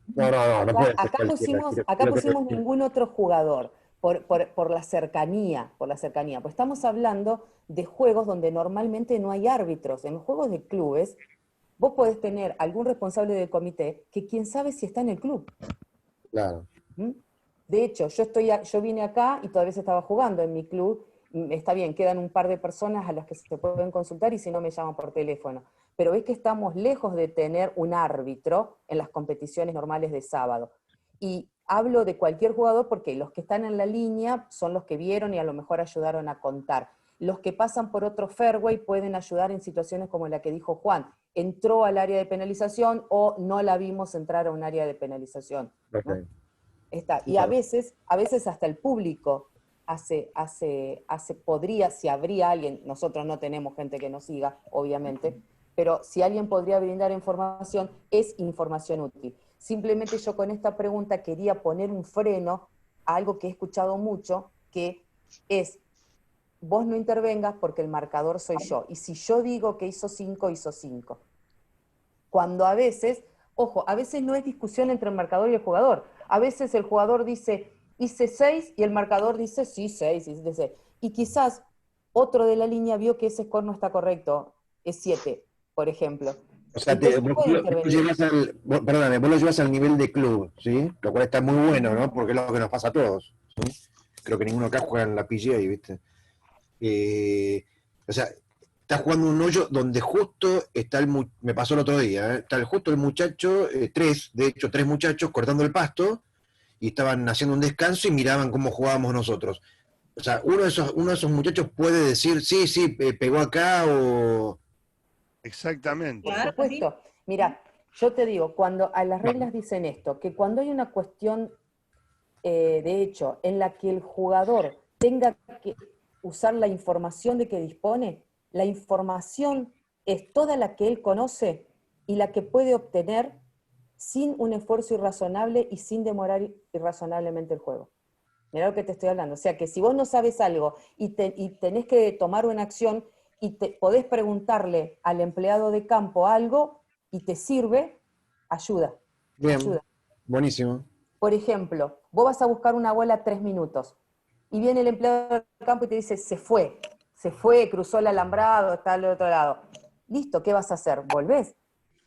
No puede ser Acá cualquiera. pusimos ningún otro jugador por la cercanía, pues estamos hablando de juegos donde normalmente no hay árbitros. En los juegos de clubes, vos podés tener algún responsable del comité que quién sabe si está en el club. Claro. ¿Mm? De hecho, yo vine acá y todavía se estaba jugando en mi club. Está bien, quedan un par de personas a las que se pueden consultar y si no me llaman por teléfono. Pero es que estamos lejos de tener un árbitro en las competiciones normales de sábado. Y hablo de cualquier jugador porque los que están en la línea son los que vieron y a lo mejor ayudaron a contar. Los que pasan por otro fairway pueden ayudar en situaciones como la que dijo Juan. Entró al área de penalización o no la vimos entrar a un área de penalización, ¿no? Okay. Y a veces hasta el público podría, si habría alguien, nosotros no tenemos gente que nos siga, obviamente, pero si alguien podría brindar información, es información útil. Simplemente yo con esta pregunta quería poner un freno a algo que he escuchado mucho, que es, vos no intervengas porque el marcador soy yo, y si yo digo que hizo 5, hizo 5. Cuando a veces, ojo, a veces no es discusión entre el marcador y el jugador. A veces el jugador dice, hice 6, y el marcador dice, sí, 6, hice 6. Y quizás otro de la línea vio que ese score no está correcto, es 7, por ejemplo. O sea, Entonces puede vos intervenir. perdóname, vos lo llevas al nivel de club, ¿sí? Lo cual está muy bueno, ¿no? Porque es lo que nos pasa a todos, ¿sí? Creo que ninguno acá juega en la PGA, ¿viste? O sea, está jugando un hoyo donde justo está me pasó el otro día, está justo el muchacho, tres muchachos cortando el pasto y estaban haciendo un descanso y miraban cómo jugábamos nosotros. O sea, uno de esos muchachos puede decir, sí, pegó acá o... Exactamente. Por supuesto. Mira, yo te digo, cuando a las reglas dicen esto, que cuando hay una cuestión de hecho en la que el jugador tenga que usar la información de que dispone, la información es toda la que él conoce y la que puede obtener sin un esfuerzo irrazonable y sin demorar irrazonablemente el juego. Mirá lo que te estoy hablando. O sea, que si vos no sabes algo y tenés que tomar una acción y podés preguntarle al empleado de campo algo y te sirve, ayuda. Bien, Ayuda. buenísimo. Por ejemplo, vos vas a buscar una bola 3 minutos y viene el empleado del campo y te dice, se fue, cruzó el alambrado, está al otro lado. Listo, ¿qué vas a hacer? Volvés.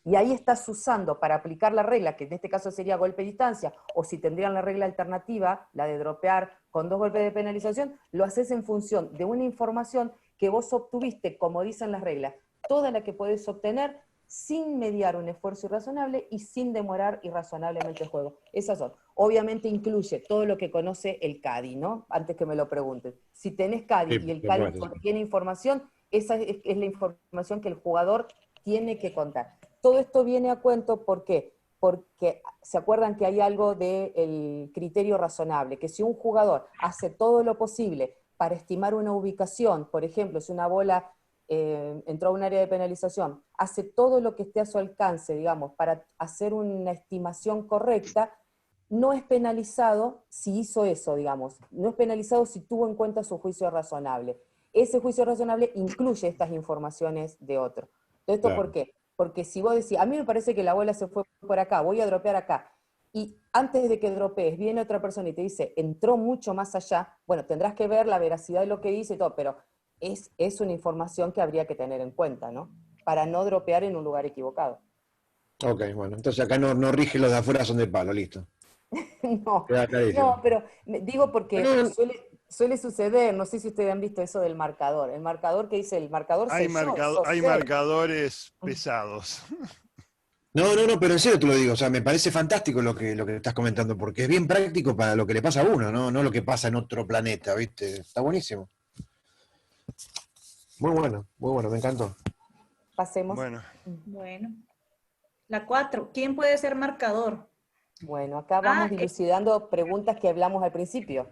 Y ahí estás usando para aplicar la regla, que en este caso sería golpe de distancia, o si tendrían la regla alternativa, la de dropear con 2 golpes de penalización, lo haces en función de una información que vos obtuviste, como dicen las reglas, toda la que podés obtener sin mediar un esfuerzo irrazonable y sin demorar irrazonablemente el juego. Esas son. Obviamente incluye todo lo que conoce el CADI, ¿no? Antes que me lo pregunten. Si tenés CADI y el CADI tiene información, esa es la información que el jugador tiene que contar. Todo esto viene a cuento, ¿por qué? Porque se acuerdan que hay algo del criterio razonable, que si un jugador hace todo lo posible para estimar una ubicación, por ejemplo, si una bola entró a un área de penalización, hace todo lo que esté a su alcance, digamos, para hacer una estimación correcta, no es penalizado si hizo eso, digamos, no es penalizado si tuvo en cuenta su juicio razonable. Ese juicio razonable incluye estas informaciones de otro. Entonces, ¿esto por qué? Porque si vos decís, a mí me parece que la bola se fue por acá, voy a dropear acá, y antes de que dropees viene otra persona y te dice, entró mucho más allá, bueno, tendrás que ver la veracidad de lo que dice y todo, pero es una información que habría que tener en cuenta, ¿no? Para no dropear en un lugar equivocado. Ok, bueno, entonces acá no rige, los de afuera son de palo, listo. No, pero digo porque suele suceder, no sé si ustedes han visto eso del marcador. El marcador que dice, el marcador soy yo. Hay marcadores pesados. No, pero en serio te lo digo, o sea, me parece fantástico lo que estás comentando, porque es bien práctico para lo que le pasa a uno, no lo que pasa en otro planeta, ¿viste? Está buenísimo. Muy bueno, me encantó. Pasemos. Bueno. La 4, ¿quién puede ser marcador? Bueno, acá vamos dilucidando preguntas que hablamos al principio.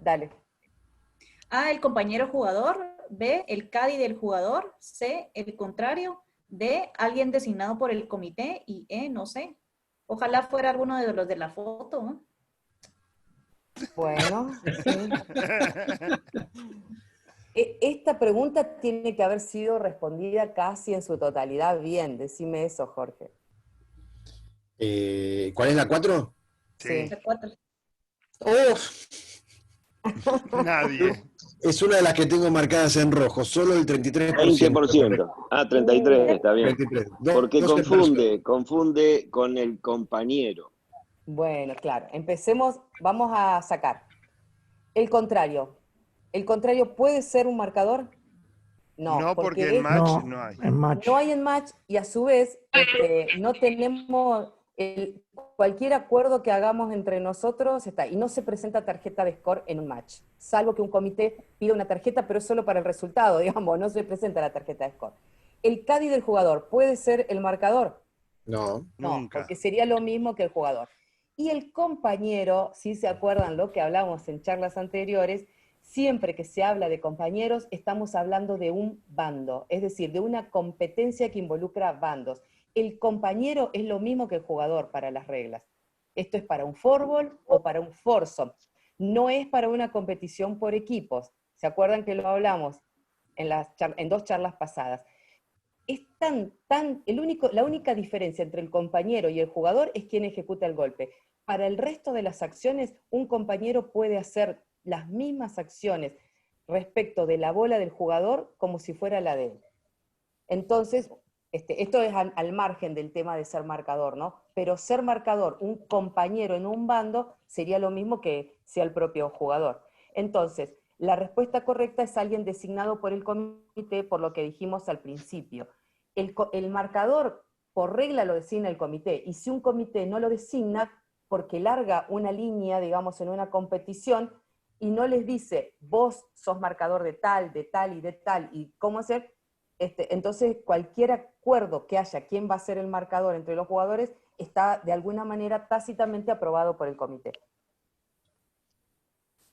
Dale. A, el compañero jugador. B, el caddy del jugador. C, el contrario. D, alguien designado por el comité. Y E, no sé. Ojalá fuera alguno de los de la foto, ¿no? Bueno, sí. Esta pregunta tiene que haber sido respondida casi en su totalidad bien. Decime eso, Jorge. ¿Cuál es la 4? Sí. La 4. Nadie. Es una de las que tengo marcadas en rojo, solo el 33%. 20%. Ah, 33, está bien. 33. Porque Dos en persona. confunde con el compañero. Bueno, claro. Empecemos. Vamos a sacar. El contrario. ¿El contrario puede ser un marcador? No, porque en match No, no hay. en match. No hay en match y a su vez no tenemos cualquier acuerdo que hagamos entre nosotros está, y no se presenta tarjeta de score en un match, salvo que un comité pida una tarjeta, pero es solo para el resultado, digamos, no se presenta la tarjeta de score. ¿El caddy del jugador puede ser el marcador? No. No, Nunca. porque sería lo mismo que el jugador. Y el compañero, si se acuerdan lo que hablamos en charlas anteriores, siempre que se habla de compañeros, estamos hablando de un bando, es decir, de una competencia que involucra bandos. El compañero es lo mismo que el jugador para las reglas. Esto es para un fourball o para un foursome. No es para una competición por equipos. ¿Se acuerdan que lo hablamos en 2 charlas pasadas? Es la única diferencia entre el compañero y el jugador es quién ejecuta el golpe. Para el resto de las acciones, un compañero puede hacer las mismas acciones respecto de la bola del jugador como si fuera la de él. Entonces, esto es al margen del tema de ser marcador, ¿no? Pero ser marcador, un compañero en un bando, sería lo mismo que sea el propio jugador. Entonces, la respuesta correcta es alguien designado por el comité, por lo que dijimos al principio. El marcador, por regla, lo designa el comité, y si un comité no lo designa, porque larga una línea, digamos, en una competición, y no les dice, vos sos marcador de tal y de tal, y cómo hacer, entonces cualquier acuerdo que haya, quién va a ser el marcador entre los jugadores, está de alguna manera tácitamente aprobado por el comité.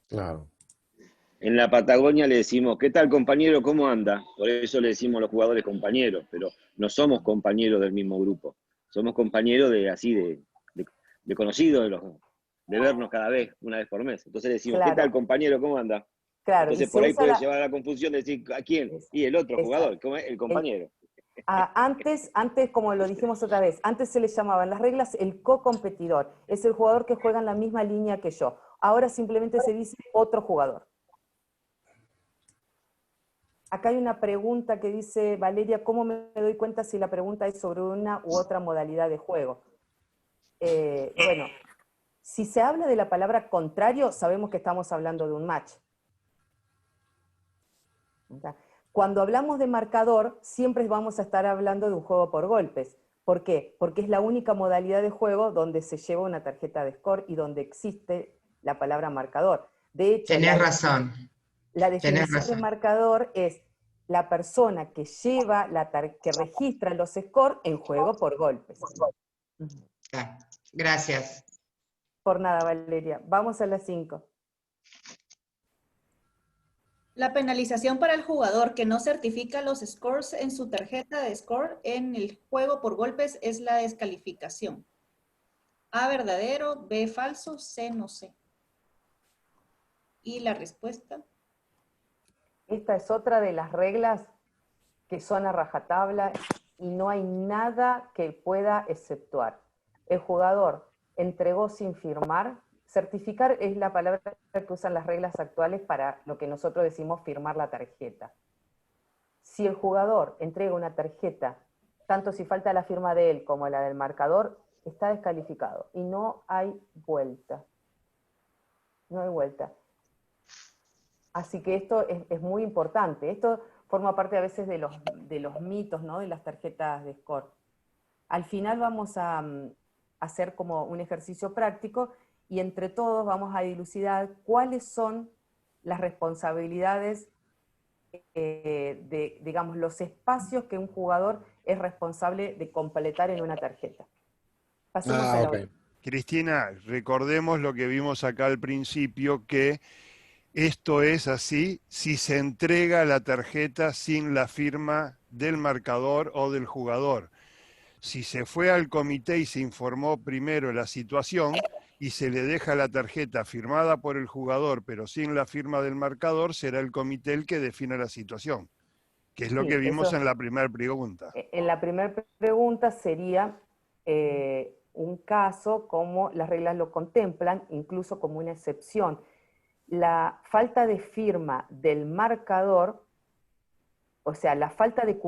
Claro. En la Patagonia le decimos, ¿qué tal compañero? ¿Cómo anda? Por eso le decimos a los jugadores compañeros, pero no somos compañeros del mismo grupo. Somos compañeros de conocidos, de vernos cada vez, una vez por mes. Entonces le decimos, Claro. ¿qué tal compañero? ¿Cómo anda? Claro, Entonces por ahí puede llevar a la confusión de decir, ¿a quién? Y el otro jugador, el compañero. Antes, como lo dijimos otra vez, antes se le llamaba en las reglas el co-competidor. Es el jugador que juega en la misma línea que yo. Ahora simplemente se dice otro jugador. Acá hay una pregunta que dice, Valeria, ¿cómo me doy cuenta si la pregunta es sobre una u otra modalidad de juego? Bueno, si se habla de la palabra contrario, sabemos que estamos hablando de un match. Cuando hablamos de marcador, siempre vamos a estar hablando de un juego por golpes. ¿Por qué? Porque es la única modalidad de juego donde se lleva una tarjeta de score y donde existe la palabra marcador. De hecho, tenés razón. La definición de marcador es la persona que lleva, que registra los scores en juego por golpes. Gracias. Por nada, Valeria. Vamos a las 5. La penalización para el jugador que no certifica los scores en su tarjeta de score en el juego por golpes es la descalificación. A verdadero, B falso, C no sé. ¿Y la respuesta? Esta es otra de las reglas que son a rajatabla y no hay nada que pueda exceptuar. El jugador entregó sin firmar. Certificar es la palabra que usan las reglas actuales para lo que nosotros decimos firmar la tarjeta. Si el jugador entrega una tarjeta, tanto si falta la firma de él como la del marcador, está descalificado y no hay vuelta. No hay vuelta. Así que esto es muy importante. Esto forma parte a veces de los mitos, ¿no? De las tarjetas de score. Al final vamos a hacer como un ejercicio práctico y entre todos vamos a dilucidar cuáles son las responsabilidades, digamos, los espacios que un jugador es responsable de completar en una tarjeta. Pasemos a la otra. Cristina, recordemos lo que vimos acá al principio, que esto es así si se entrega la tarjeta sin la firma del marcador o del jugador. Si se fue al comité y se informó primero la situación y se le deja la tarjeta firmada por el jugador, pero sin la firma del marcador, será el comité el que defina la situación, que es lo Sí, que vimos eso, en la primera pregunta. en la primera pregunta sería un caso como las reglas lo contemplan, incluso como una excepción. La falta de firma del marcador, o sea, la falta de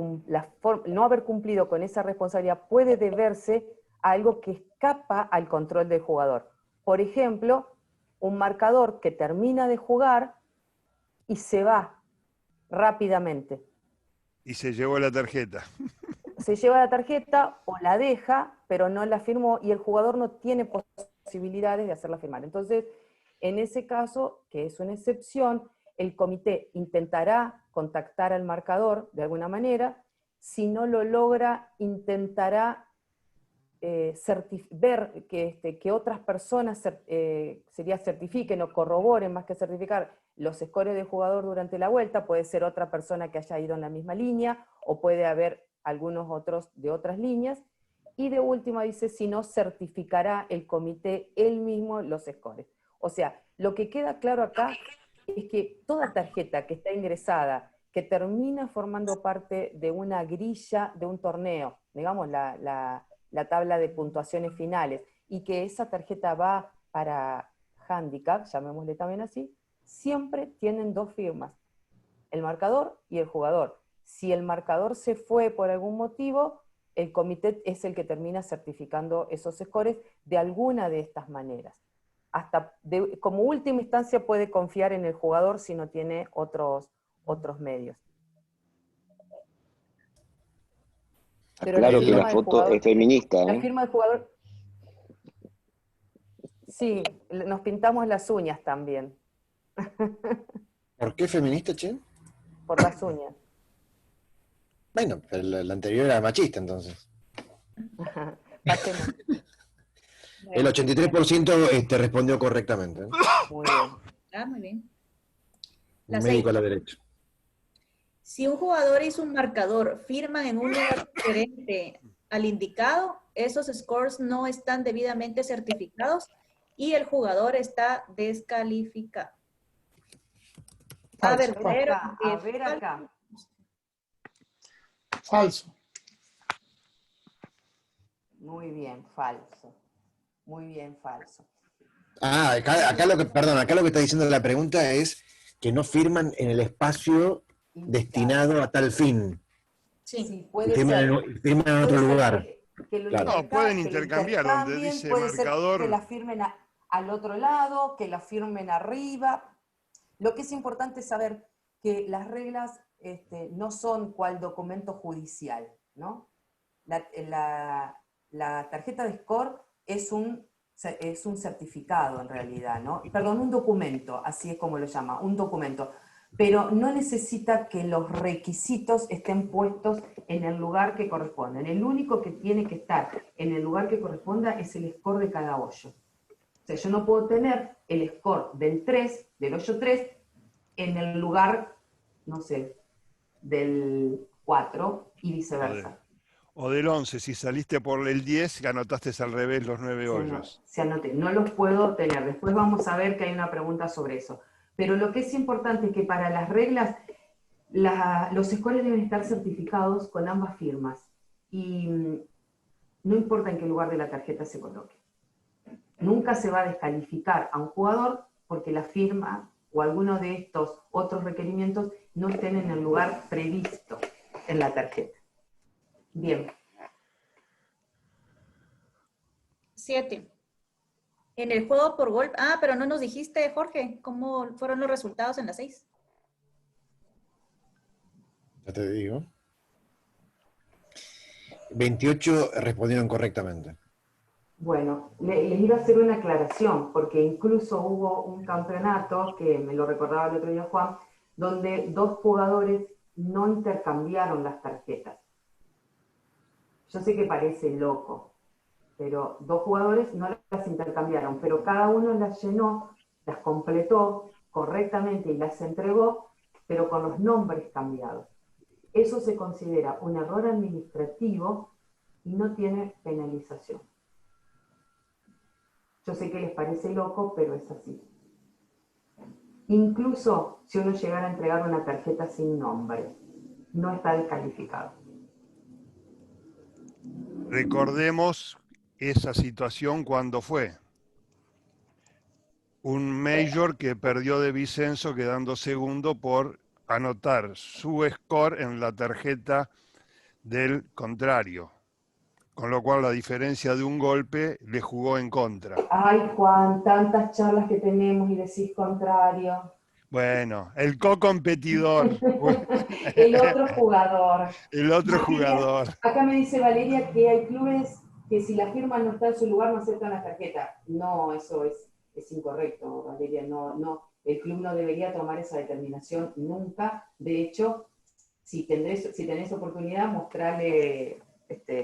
no haber cumplido con esa responsabilidad puede deberse a algo que escapa al control del jugador. Por ejemplo, un marcador que termina de jugar y se va rápidamente. Y se llevó la tarjeta. Se lleva la tarjeta o la deja, pero no la firmó y el jugador no tiene posibilidades de hacerla firmar. Entonces, en ese caso, que es una excepción, el comité intentará contactar al marcador de alguna manera. Si no lo logra, intentará ver que otras personas certifiquen o corroboren, más que certificar, los scores del jugador durante la vuelta. Puede ser otra persona que haya ido en la misma línea, o puede haber algunos otros de otras líneas. Y de última dice, si no, certificará el comité él mismo los scores. O sea, lo que queda claro acá es que toda tarjeta que está ingresada, que termina formando parte de una grilla de un torneo, digamos la tabla de puntuaciones finales, y que esa tarjeta va para handicap, llamémosle también así, siempre tienen dos firmas, el marcador y el jugador. Si el marcador se fue por algún motivo, el comité es el que termina certificando esos scores de alguna de estas maneras. Como última instancia puede confiar en el jugador si no tiene otros medios. Pero claro que la foto es feminista, la ¿eh? firma del jugador, sí, nos pintamos las uñas también. ¿Por qué feminista, che? Por las uñas. Bueno, pero la anterior era machista, entonces. Pasemos. El 83% respondió correctamente. Muy bien. Ah, muy bien. Un La médico a 6. la derecha. Si un jugador y su marcador firman en un lugar diferente al indicado, esos scores no están debidamente certificados y el jugador está descalificado. A ver, A ver acá. Falso. Muy bien, falso. Muy bien, falso. Ah, acá lo que está diciendo la pregunta es que no firman en el espacio destinado a tal fin. Sí. Puede firman ser. firman en otro lugar. Claro. No, pueden intercambiar, donde dice puede ser marcador. que la firmen al otro lado, que la firmen arriba. Lo que es importante es saber que las reglas no son cual documento judicial, ¿no? La tarjeta de score es un certificado en realidad, ¿no? Perdón, un documento, así es como lo llama, un documento. Pero no necesita que los requisitos estén puestos en el lugar que corresponden. El único que tiene que estar en el lugar que corresponda es el score de cada hoyo. O sea, yo no puedo tener el score del hoyo 3, en el lugar, no sé, del 4 y viceversa. O del 11, si saliste por el 10, anotaste al revés los 9 hoyos. Se anoté, no los puedo tener. Después vamos a ver que hay una pregunta sobre eso. Pero lo que es importante es que para las reglas, los scores deben estar certificados con ambas firmas. Y no importa en qué lugar de la tarjeta se coloque. Nunca se va a descalificar a un jugador porque la firma o alguno de estos otros requerimientos no estén en el lugar previsto en la tarjeta. Bien. 7. En el juego por golf. Ah, pero no nos dijiste, Jorge, cómo fueron los resultados en la 6. Ya te digo. 28 respondieron correctamente. Bueno, les iba a hacer una aclaración, porque incluso hubo un campeonato, que me lo recordaba el otro día Juan, donde 2 jugadores no intercambiaron las tarjetas. Yo sé que parece loco, pero 2 jugadores no las intercambiaron, pero cada uno las llenó, las completó correctamente y las entregó, pero con los nombres cambiados. Eso se considera un error administrativo y no tiene penalización. Yo sé que les parece loco, pero es así. Incluso si uno llegara a entregar una tarjeta sin nombre, no está descalificado. Recordemos esa situación cuando fue. Un Major que perdió de Vicenzo quedando segundo por anotar su score en la tarjeta del contrario. Con lo cual la diferencia de un golpe le jugó en contra. Ay, Juan, tantas charlas que tenemos y decís contrario. Bueno, el co-competidor. El otro jugador. El otro Valeria, jugador. acá me dice Valeria que hay clubes que si la firma no está en su lugar no aceptan la tarjeta. No, eso es incorrecto, Valeria. No, el club no debería tomar esa determinación nunca. De hecho, si tenés oportunidad, mostrarle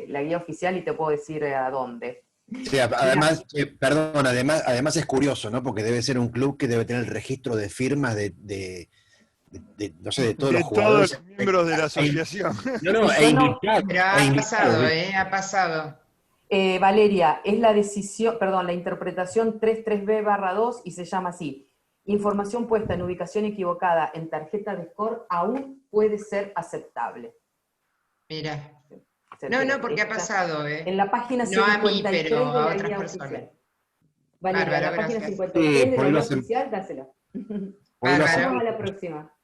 la guía oficial y te puedo decir a dónde. Sí, además, perdón, además es curioso, ¿no? Porque debe ser un club que debe tener el registro de firmas no sé, de todos De los jugadores. todos los miembros de la asociación. No, Pero ha pasado, ha pasado. Valeria, es la decisión, perdón, la interpretación 33B/2 y se llama así. Información puesta en ubicación equivocada en tarjeta de score aún puede ser aceptable. Mira. No, porque ha pasado, En la página no 53 a mí, pero de la a otras guía personas. oficial. Valeria, Bárbaro, la página gracias. 53 de la guía oficial, dásela. Bárbaro. Vamos a la próxima.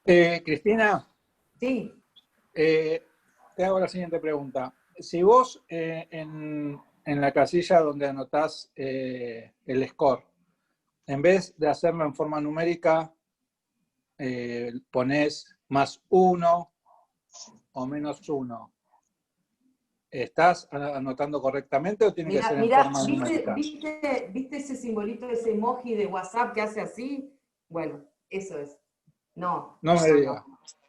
Cristina. Sí. Te hago la siguiente pregunta. Si vos en la casilla donde anotás el score, en vez de hacerlo en forma numérica, ponés +1 o -1, ¿estás anotando correctamente o tiene que ser en forma numérica? ¿Viste ese simbolito, ese emoji de WhatsApp que hace así? Bueno, eso es. No me digas.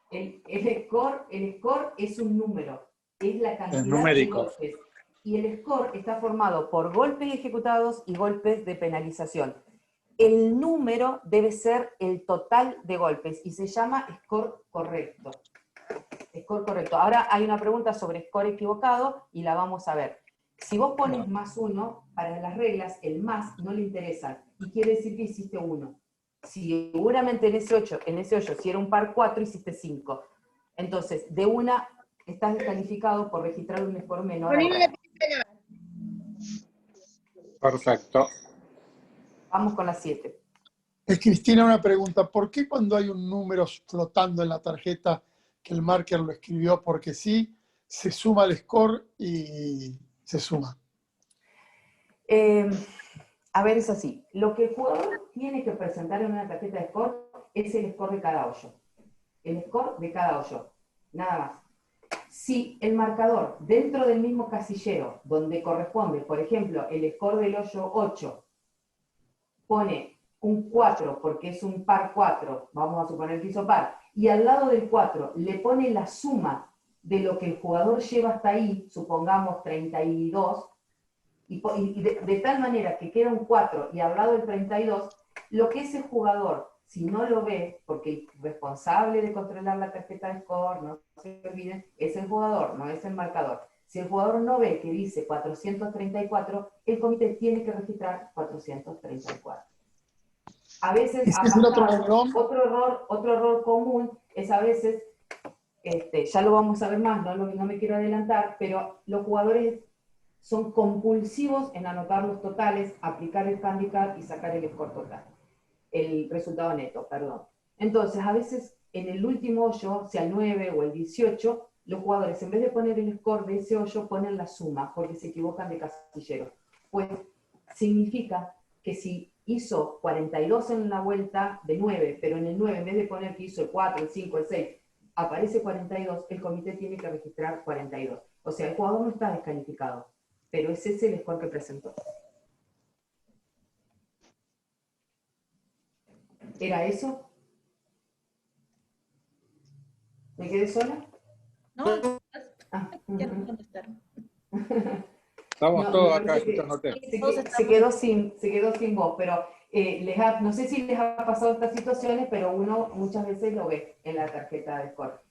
El score es un número, es la cantidad de golpes. Y el score está formado por golpes ejecutados y golpes de penalización. El número debe ser el total de golpes y se llama score correcto. Score correcto. Ahora hay una pregunta sobre score equivocado y la vamos a ver. Si vos pones +1, para las reglas el más no le interesa y quiere decir que hiciste 1. Seguramente en ese 8, si era un par 4, hiciste 5. Entonces, de una estás descalificado por registrar un score menor. Perfecto. Vamos con la 7. Cristina, una pregunta. ¿Por qué cuando hay un número flotando en la tarjeta que el marker lo escribió porque sí, se suma el score y se suma? A ver, es así. Lo que el jugador tiene que presentar en una tarjeta de score es el score de cada hoyo. El score de cada hoyo. Nada más. Si el marcador dentro del mismo casillero donde corresponde, por ejemplo, el score del hoyo 8, pone un 4 porque es un par 4, vamos a suponer que hizo par, y al lado del 4 le pone la suma de lo que el jugador lleva hasta ahí, supongamos 32, y de tal manera que queda un 4 y al lado del 32, lo que ese jugador, si no lo ve, porque el responsable de controlar la tarjeta de score, no se olviden, es el jugador, no es el marcador. Si el jugador no ve que dice 434, el comité tiene que registrar 434. A veces ha pasado, otro error común es a veces, ya lo vamos a ver más, no me quiero adelantar, pero los jugadores son compulsivos en anotar los totales, aplicar el handicap y sacar el score total. El resultado neto, perdón. Entonces, a veces en el último hoyo, sea el 9 o el 18, los jugadores en vez de poner el score de ese hoyo, ponen la suma, porque se equivocan de casillero. Pues significa que si hizo 42 en la vuelta de 9, pero en el 9, en vez de poner que hizo el 4, el 5, el 6, aparece 42, el comité tiene que registrar 42. O sea, el jugador no está descalificado, pero ese es el score que presentó. ¿Era eso? ¿Me quedé sola? No, ya me contestaron. Estamos todos acá escuchándote. Se quedó sin voz, pero no sé si les ha pasado estas situaciones, pero uno muchas veces lo ve en la tarjeta de score.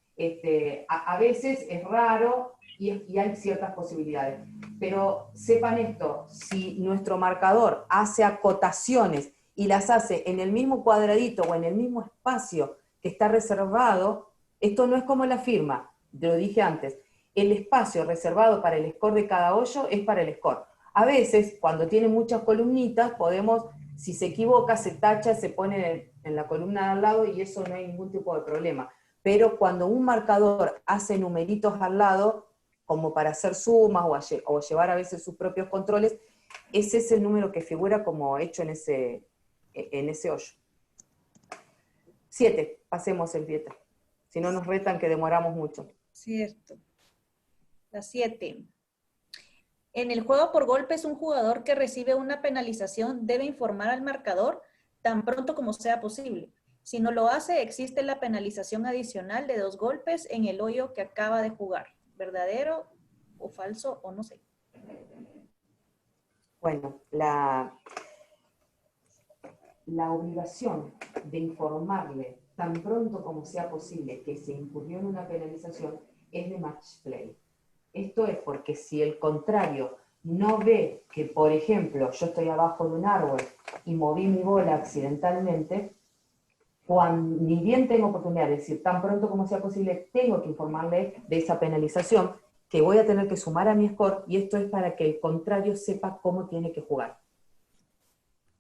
A veces es raro y hay ciertas posibilidades. Pero sepan esto, si nuestro marcador hace acotaciones y las hace en el mismo cuadradito o en el mismo espacio que está reservado, esto no es como la firma, lo dije antes. El espacio reservado para el score de cada hoyo es para el score. A veces, cuando tiene muchas columnitas, podemos, si se equivoca, se tacha, se pone en la columna de al lado y eso no hay ningún tipo de problema. Pero cuando un marcador hace numeritos al lado, como para hacer sumas o llevar a veces sus propios controles, ese es el número que figura como hecho en ese hoyo. 7, pasemos el 7. Si no nos retan que demoramos mucho. Cierto. La 7. En el juego por golpes, un jugador que recibe una penalización debe informar al marcador tan pronto como sea posible. Si no lo hace, existe la penalización adicional de 2 golpes en el hoyo que acaba de jugar. ¿Verdadero o falso o no sé? Bueno, la obligación de informarle tan pronto como sea posible que se incurrió en una penalización es de match play. Esto es porque si el contrario no ve que, por ejemplo, yo estoy abajo de un árbol y moví mi bola accidentalmente, ni bien tengo oportunidad de decir tan pronto como sea posible, tengo que informarle de esa penalización que voy a tener que sumar a mi score, y esto es para que el contrario sepa cómo tiene que jugar.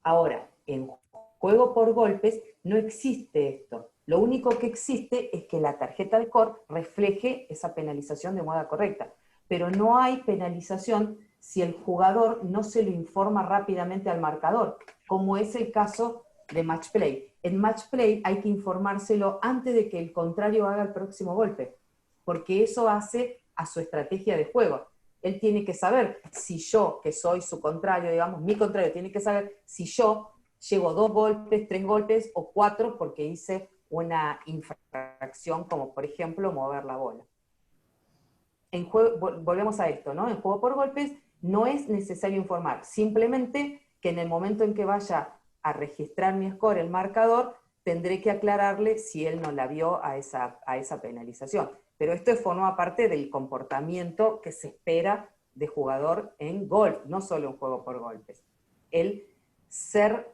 Ahora, en juego por golpes no existe esto. Lo único que existe es que la tarjeta de score refleje esa penalización de modo correcta, pero no hay penalización si el jugador no se lo informa rápidamente al marcador, como es el caso de match play. En match play hay que informárselo antes de que el contrario haga el próximo golpe, porque eso hace a su estrategia de juego. Él tiene que saber si yo, que soy su contrario, digamos, mi contrario, tiene que saber si yo llevo 2 golpes, 3 golpes o 4 porque hice una infracción, como por ejemplo mover la bola. En juego, volvemos a esto, ¿no? En juego por golpes no es necesario informar, simplemente que en el momento en que vaya a registrar mi score, el marcador, tendré que aclararle si él no la vio a esa penalización. Pero esto forma parte del comportamiento que se espera de jugador en golf, no solo en juego por golpes. El ser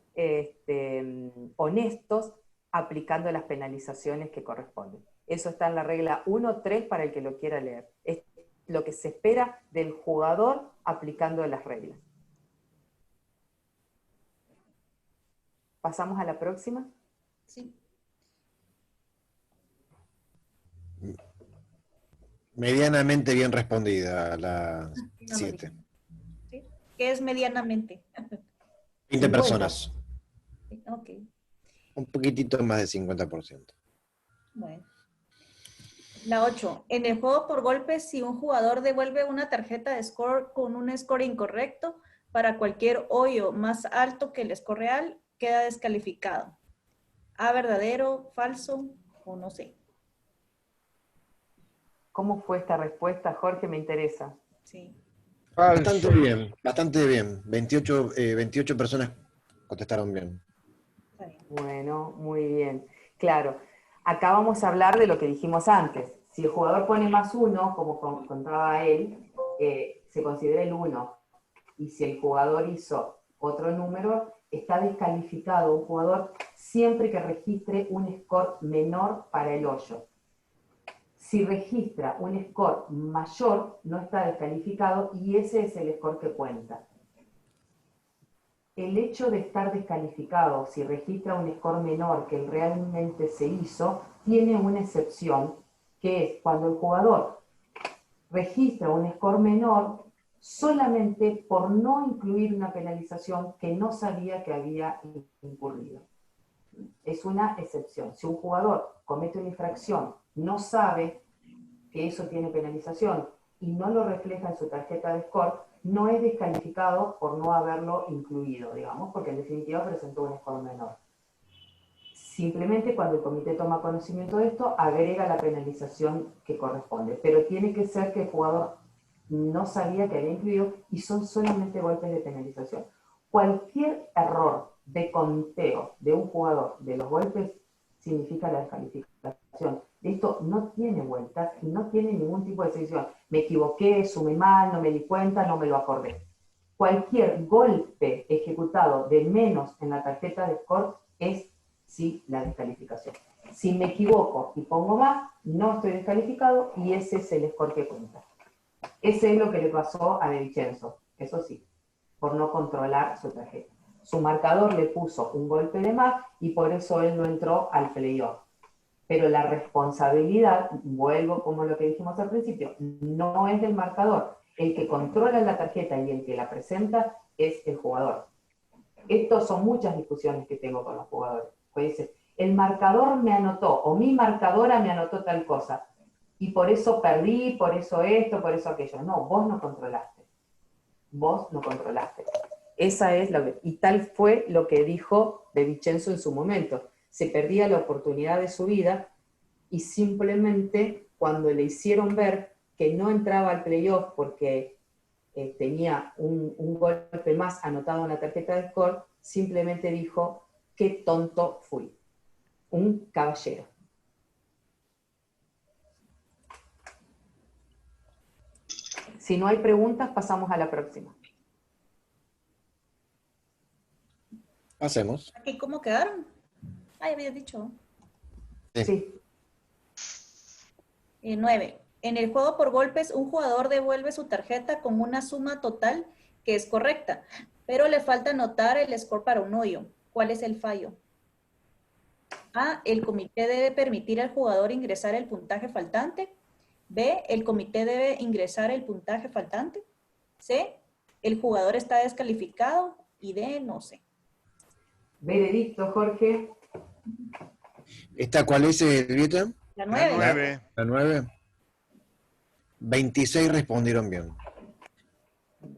honestos aplicando las penalizaciones que corresponden. Eso está en la regla 1.3 para el que lo quiera leer. Es lo que se espera del jugador aplicando las reglas. ¿Pasamos a la próxima? Sí. Medianamente bien respondida la 7. ¿Sí? ¿Qué es medianamente? 20 personas. Ok. Un poquitito más de 50%. Bueno. La 8. En el juego por golpes, si un jugador devuelve una tarjeta de score con un score incorrecto para cualquier hoyo más alto que el score real, queda descalificado. ¿A verdadero, falso o no sé? ¿Cómo fue esta respuesta, Jorge? Me interesa. Sí. Bastante bien, bastante bien. 28 personas contestaron bien. Bueno, muy bien. Claro, acá vamos a hablar de lo que dijimos antes. Si el jugador pone +1, como contaba él, se considera el 1. Y si el jugador hizo otro número, está descalificado un jugador siempre que registre un score menor para el hoyo. Si registra un score mayor, no está descalificado y ese es el score que cuenta. El hecho de estar descalificado, si registra un score menor que realmente se hizo, tiene una excepción, que es cuando el jugador registra un score menor solamente por no incluir una penalización que no sabía que había incurrido. Es una excepción. Si un jugador comete una infracción, no sabe que eso tiene penalización y no lo refleja en su tarjeta de score, no es descalificado por no haberlo incluido, digamos, porque en definitiva presentó un score menor. Simplemente cuando el comité toma conocimiento de esto, agrega la penalización que corresponde, pero tiene que ser que el jugador no sabía que había incluido y son solamente golpes de penalización. Cualquier error de conteo de un jugador de los golpes significa la descalificación. Esto no tiene vueltas y no tiene ningún tipo de decisión. Me equivoqué, sumé mal, no me di cuenta, no me lo acordé. Cualquier golpe ejecutado de menos en la tarjeta de score es sí la descalificación. Si me equivoco y pongo más, no estoy descalificado y ese es el score que cuenta. Ese es lo que le pasó a De Vincenzo, eso sí, por no controlar su tarjeta. Su marcador le puso un golpe de más y por eso él no entró al playoff. Pero la responsabilidad, vuelvo como lo que dijimos al principio, no es del marcador. El que controla la tarjeta y el que la presenta es el jugador. Estas son muchas discusiones que tengo con los jugadores. Pues dicen, el marcador me anotó, o mi marcadora me anotó tal cosa, y por eso perdí, por eso esto, por eso aquello. No, vos no controlaste. Vos no controlaste. Esa es la... Y tal fue lo que dijo De Vincenzo en su momento. Se perdía la oportunidad de su vida y simplemente cuando le hicieron ver que no entraba al playoff porque tenía un golpe más anotado en la tarjeta de score, simplemente dijo, qué tonto fui. Un caballero. Si no hay preguntas, pasamos a la próxima. Hacemos. ¿Y cómo quedaron? Ah, ya había dicho. Sí. 9. En el juego por golpes, un jugador devuelve su tarjeta con una suma total que es correcta, pero le falta anotar el score para un hoyo. ¿Cuál es el fallo? A. El comité debe permitir al jugador ingresar el puntaje faltante. B. El comité debe ingresar el puntaje faltante. C. El jugador está descalificado. Y D. No sé. Veredicto, Jorge. ¿Esta cuál es, Vieta? La 9. La 9. 26 respondieron bien.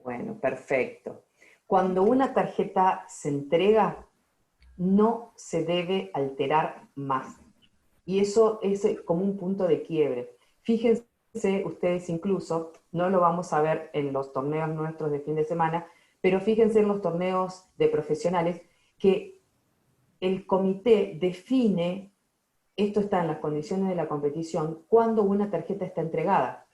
Bueno, perfecto. Cuando una tarjeta se entrega, no se debe alterar más. Y eso es como un punto de quiebre. Fíjense ustedes incluso, no lo vamos a ver en los torneos nuestros de fin de semana, pero fíjense en los torneos de profesionales que el comité define, esto está en las condiciones de la competición, cuando una tarjeta está entregada.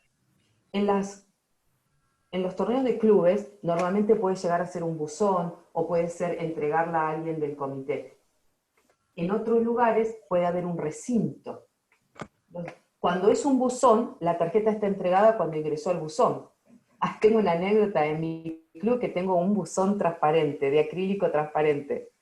En los torneos de clubes, normalmente puede llegar a ser un buzón o puede ser entregarla a alguien del comité. En otros lugares puede haber un recinto. Cuando es un buzón, la tarjeta está entregada cuando ingresó al buzón. Tengo una anécdota en mi club que tengo un buzón transparente, de acrílico transparente.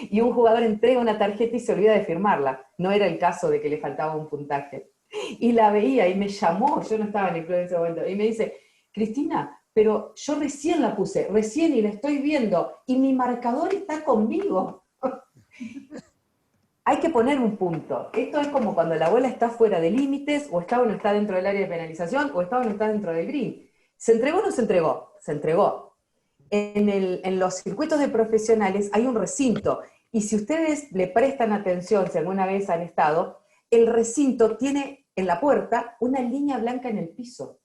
Y un jugador entrega una tarjeta y se olvida de firmarla. No era el caso de que le faltaba un puntaje. Y la veía y me llamó, yo no estaba en el club en ese momento, y me dice, Cristina, pero yo recién la puse, recién y la estoy viendo, y mi marcador está conmigo. Hay que poner un punto. Esto es como cuando la bola está fuera de límites, o está o no está dentro del área de penalización, o está o no está dentro del green. ¿Se entregó o no se entregó? Se entregó. En los circuitos de profesionales hay un recinto, y si ustedes le prestan atención, si alguna vez han estado, el recinto tiene en la puerta una línea blanca en el piso.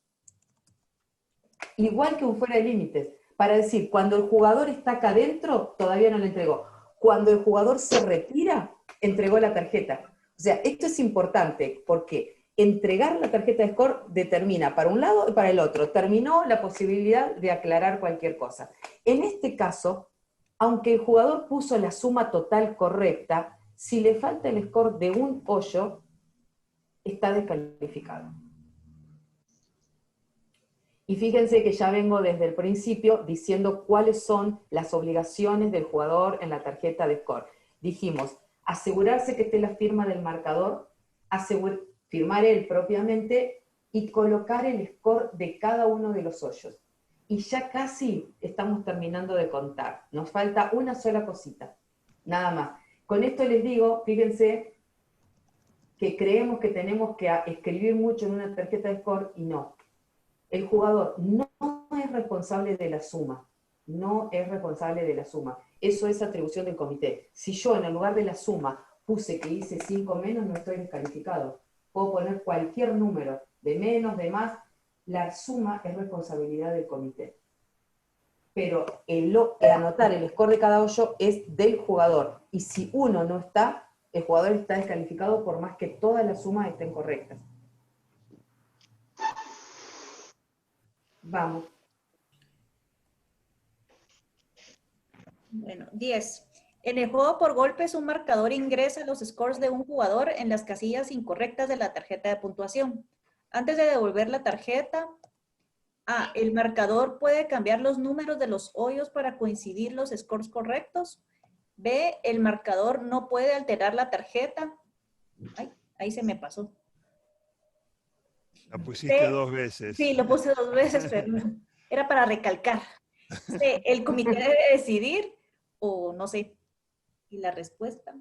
Igual que un fuera de límites, para decir, cuando el jugador está acá adentro, todavía no le entregó. Cuando el jugador se retira, entregó la tarjeta. O sea, esto es importante, porque entregar la tarjeta de score determina para un lado y para el otro. Terminó la posibilidad de aclarar cualquier cosa. En este caso, aunque el jugador puso la suma total correcta, si le falta el score de un hoyo, está descalificado. Y fíjense que ya vengo desde el principio diciendo cuáles son las obligaciones del jugador en la tarjeta de score. Dijimos, asegurarse que esté la firma del marcador, firmar él propiamente y colocar el score de cada uno de los hoyos. Y ya casi estamos terminando de contar. Nos falta una sola cosita, nada más. Con esto les digo, fíjense que creemos que tenemos que escribir mucho en una tarjeta de score y no. El jugador no es responsable de la suma. No es responsable de la suma. Eso es atribución del comité. Si yo en el lugar de la suma puse que hice 5 menos, no estoy descalificado. Puedo poner cualquier número, de menos, de más. La suma es responsabilidad del comité. Pero el anotar el score de cada hoyo es del jugador. Y si uno no está, el jugador está descalificado por más que todas las sumas estén correctas. Vamos. Bueno, 10. En el juego por golpes, un marcador ingresa los scores de un jugador en las casillas incorrectas de la tarjeta de puntuación. Antes de devolver la tarjeta, A, el marcador puede cambiar los números de los hoyos para coincidir los scores correctos. B, el marcador no puede alterar la tarjeta. Ay, ahí se me pasó. La pusiste 2 veces. Sí, lo puse 2 veces, pero era para recalcar. C, el comité debe decidir o no sé. ¿Y la respuesta?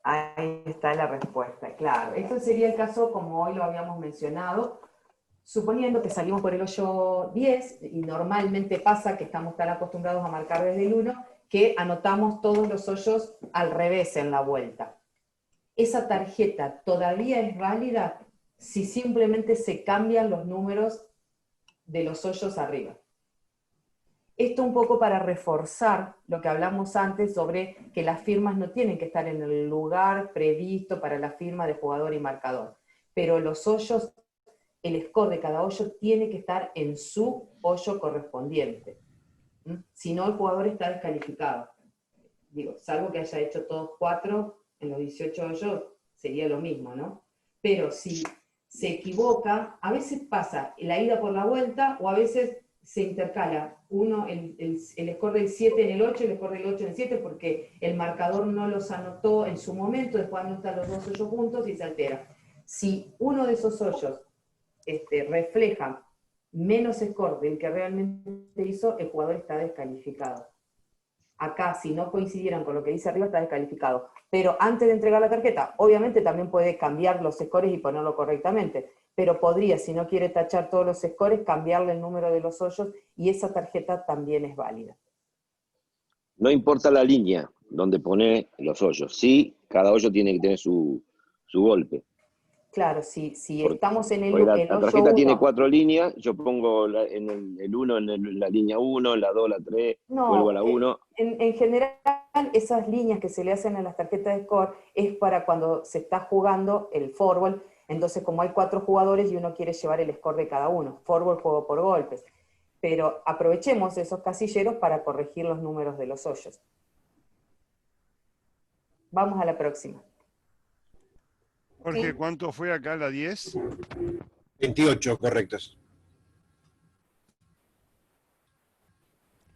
Ahí está la respuesta, claro. Esto sería el caso como hoy lo habíamos mencionado, suponiendo que salimos por el hoyo 10, y normalmente pasa que estamos tan acostumbrados a marcar desde el 1, que anotamos todos los hoyos al revés en la vuelta. Esa tarjeta todavía es válida si simplemente se cambian los números de los hoyos arriba. Esto un poco para reforzar lo que hablamos antes sobre que las firmas no tienen que estar en el lugar previsto para la firma de jugador y marcador. Pero los hoyos, el score de cada hoyo tiene que estar en su hoyo correspondiente. Si no, el jugador está descalificado. Digo, salvo que haya hecho todos 4 en los 18 hoyos, sería lo mismo, ¿no? Pero si se equivoca, a veces pasa la ida por la vuelta, o a veces se intercala el score del 7 en el 8 y el score del 8 en el 7, porque el marcador no los anotó en su momento, después anotan los 2 hoyos juntos y se altera. Si uno de esos hoyos refleja menos score del que realmente hizo, el jugador está descalificado. Acá, si no coincidieran con lo que dice arriba, está descalificado. Pero antes de entregar la tarjeta, obviamente también puede cambiar los scores y ponerlo correctamente, pero podría, si no quiere tachar todos los scores, cambiarle el número de los hoyos, y esa tarjeta también es válida. No importa la línea donde pone los hoyos, sí, cada hoyo tiene que tener su golpe. Claro, si estamos en el la tarjeta 1, tiene 4 líneas, yo pongo en el 1 en la línea 1, en la 2, la 3, vuelvo a la 1. En general, esas líneas que se le hacen en las tarjetas de score es para cuando se está jugando el fourball. Entonces, como hay 4 jugadores y uno quiere llevar el score de cada uno, fourball, juego por golpes. Pero aprovechemos esos casilleros para corregir los números de los hoyos. Vamos a la próxima. Jorge, ¿cuánto fue acá la 10? 28 correctos.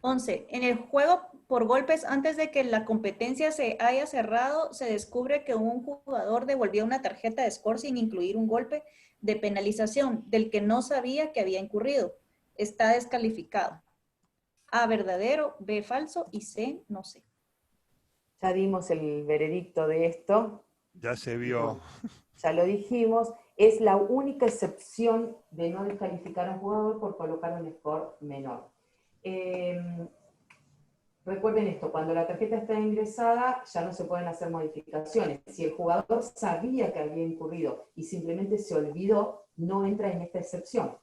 11. En el juego por golpes, antes de que la competencia se haya cerrado, se descubre que un jugador devolvió una tarjeta de score sin incluir un golpe de penalización del que no sabía que había incurrido. Está descalificado. A, verdadero, B, falso, y C, no sé. Ya dimos el veredicto de esto. Ya se vio. Ya lo dijimos, es la única excepción de no descalificar a un jugador por colocar un score menor. Recuerden esto, cuando la tarjeta está ingresada ya no se pueden hacer modificaciones. Si el jugador sabía que había incurrido y simplemente se olvidó, no entra en esta excepción.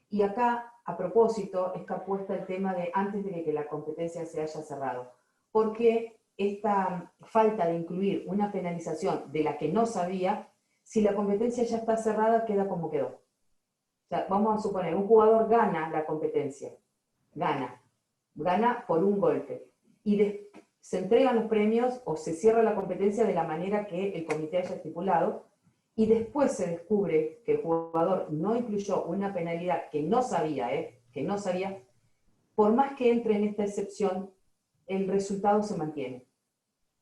Y acá, a propósito, está puesta el tema de antes de que la competencia se haya cerrado. Porque esta falta de incluir una penalización de la que no sabía, si la competencia ya está cerrada, queda como quedó. O sea, vamos a suponer, un jugador gana la competencia, gana por un golpe, y se entregan los premios o se cierra la competencia de la manera que el comité haya estipulado, y después se descubre que el jugador no incluyó una penalidad que no sabía, por más que entre en esta excepción, el resultado se mantiene.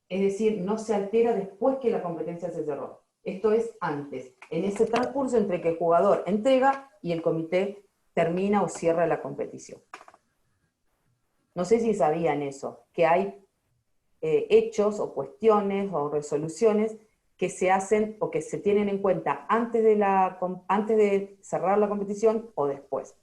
Es decir, no se altera después que la competencia se cerró. Esto es antes, en ese transcurso entre que el jugador entrega y el comité termina o cierra la competición. No sé si sabían eso, que hay hechos o cuestiones o resoluciones que se hacen o que se tienen en cuenta antes de cerrar la competición o después.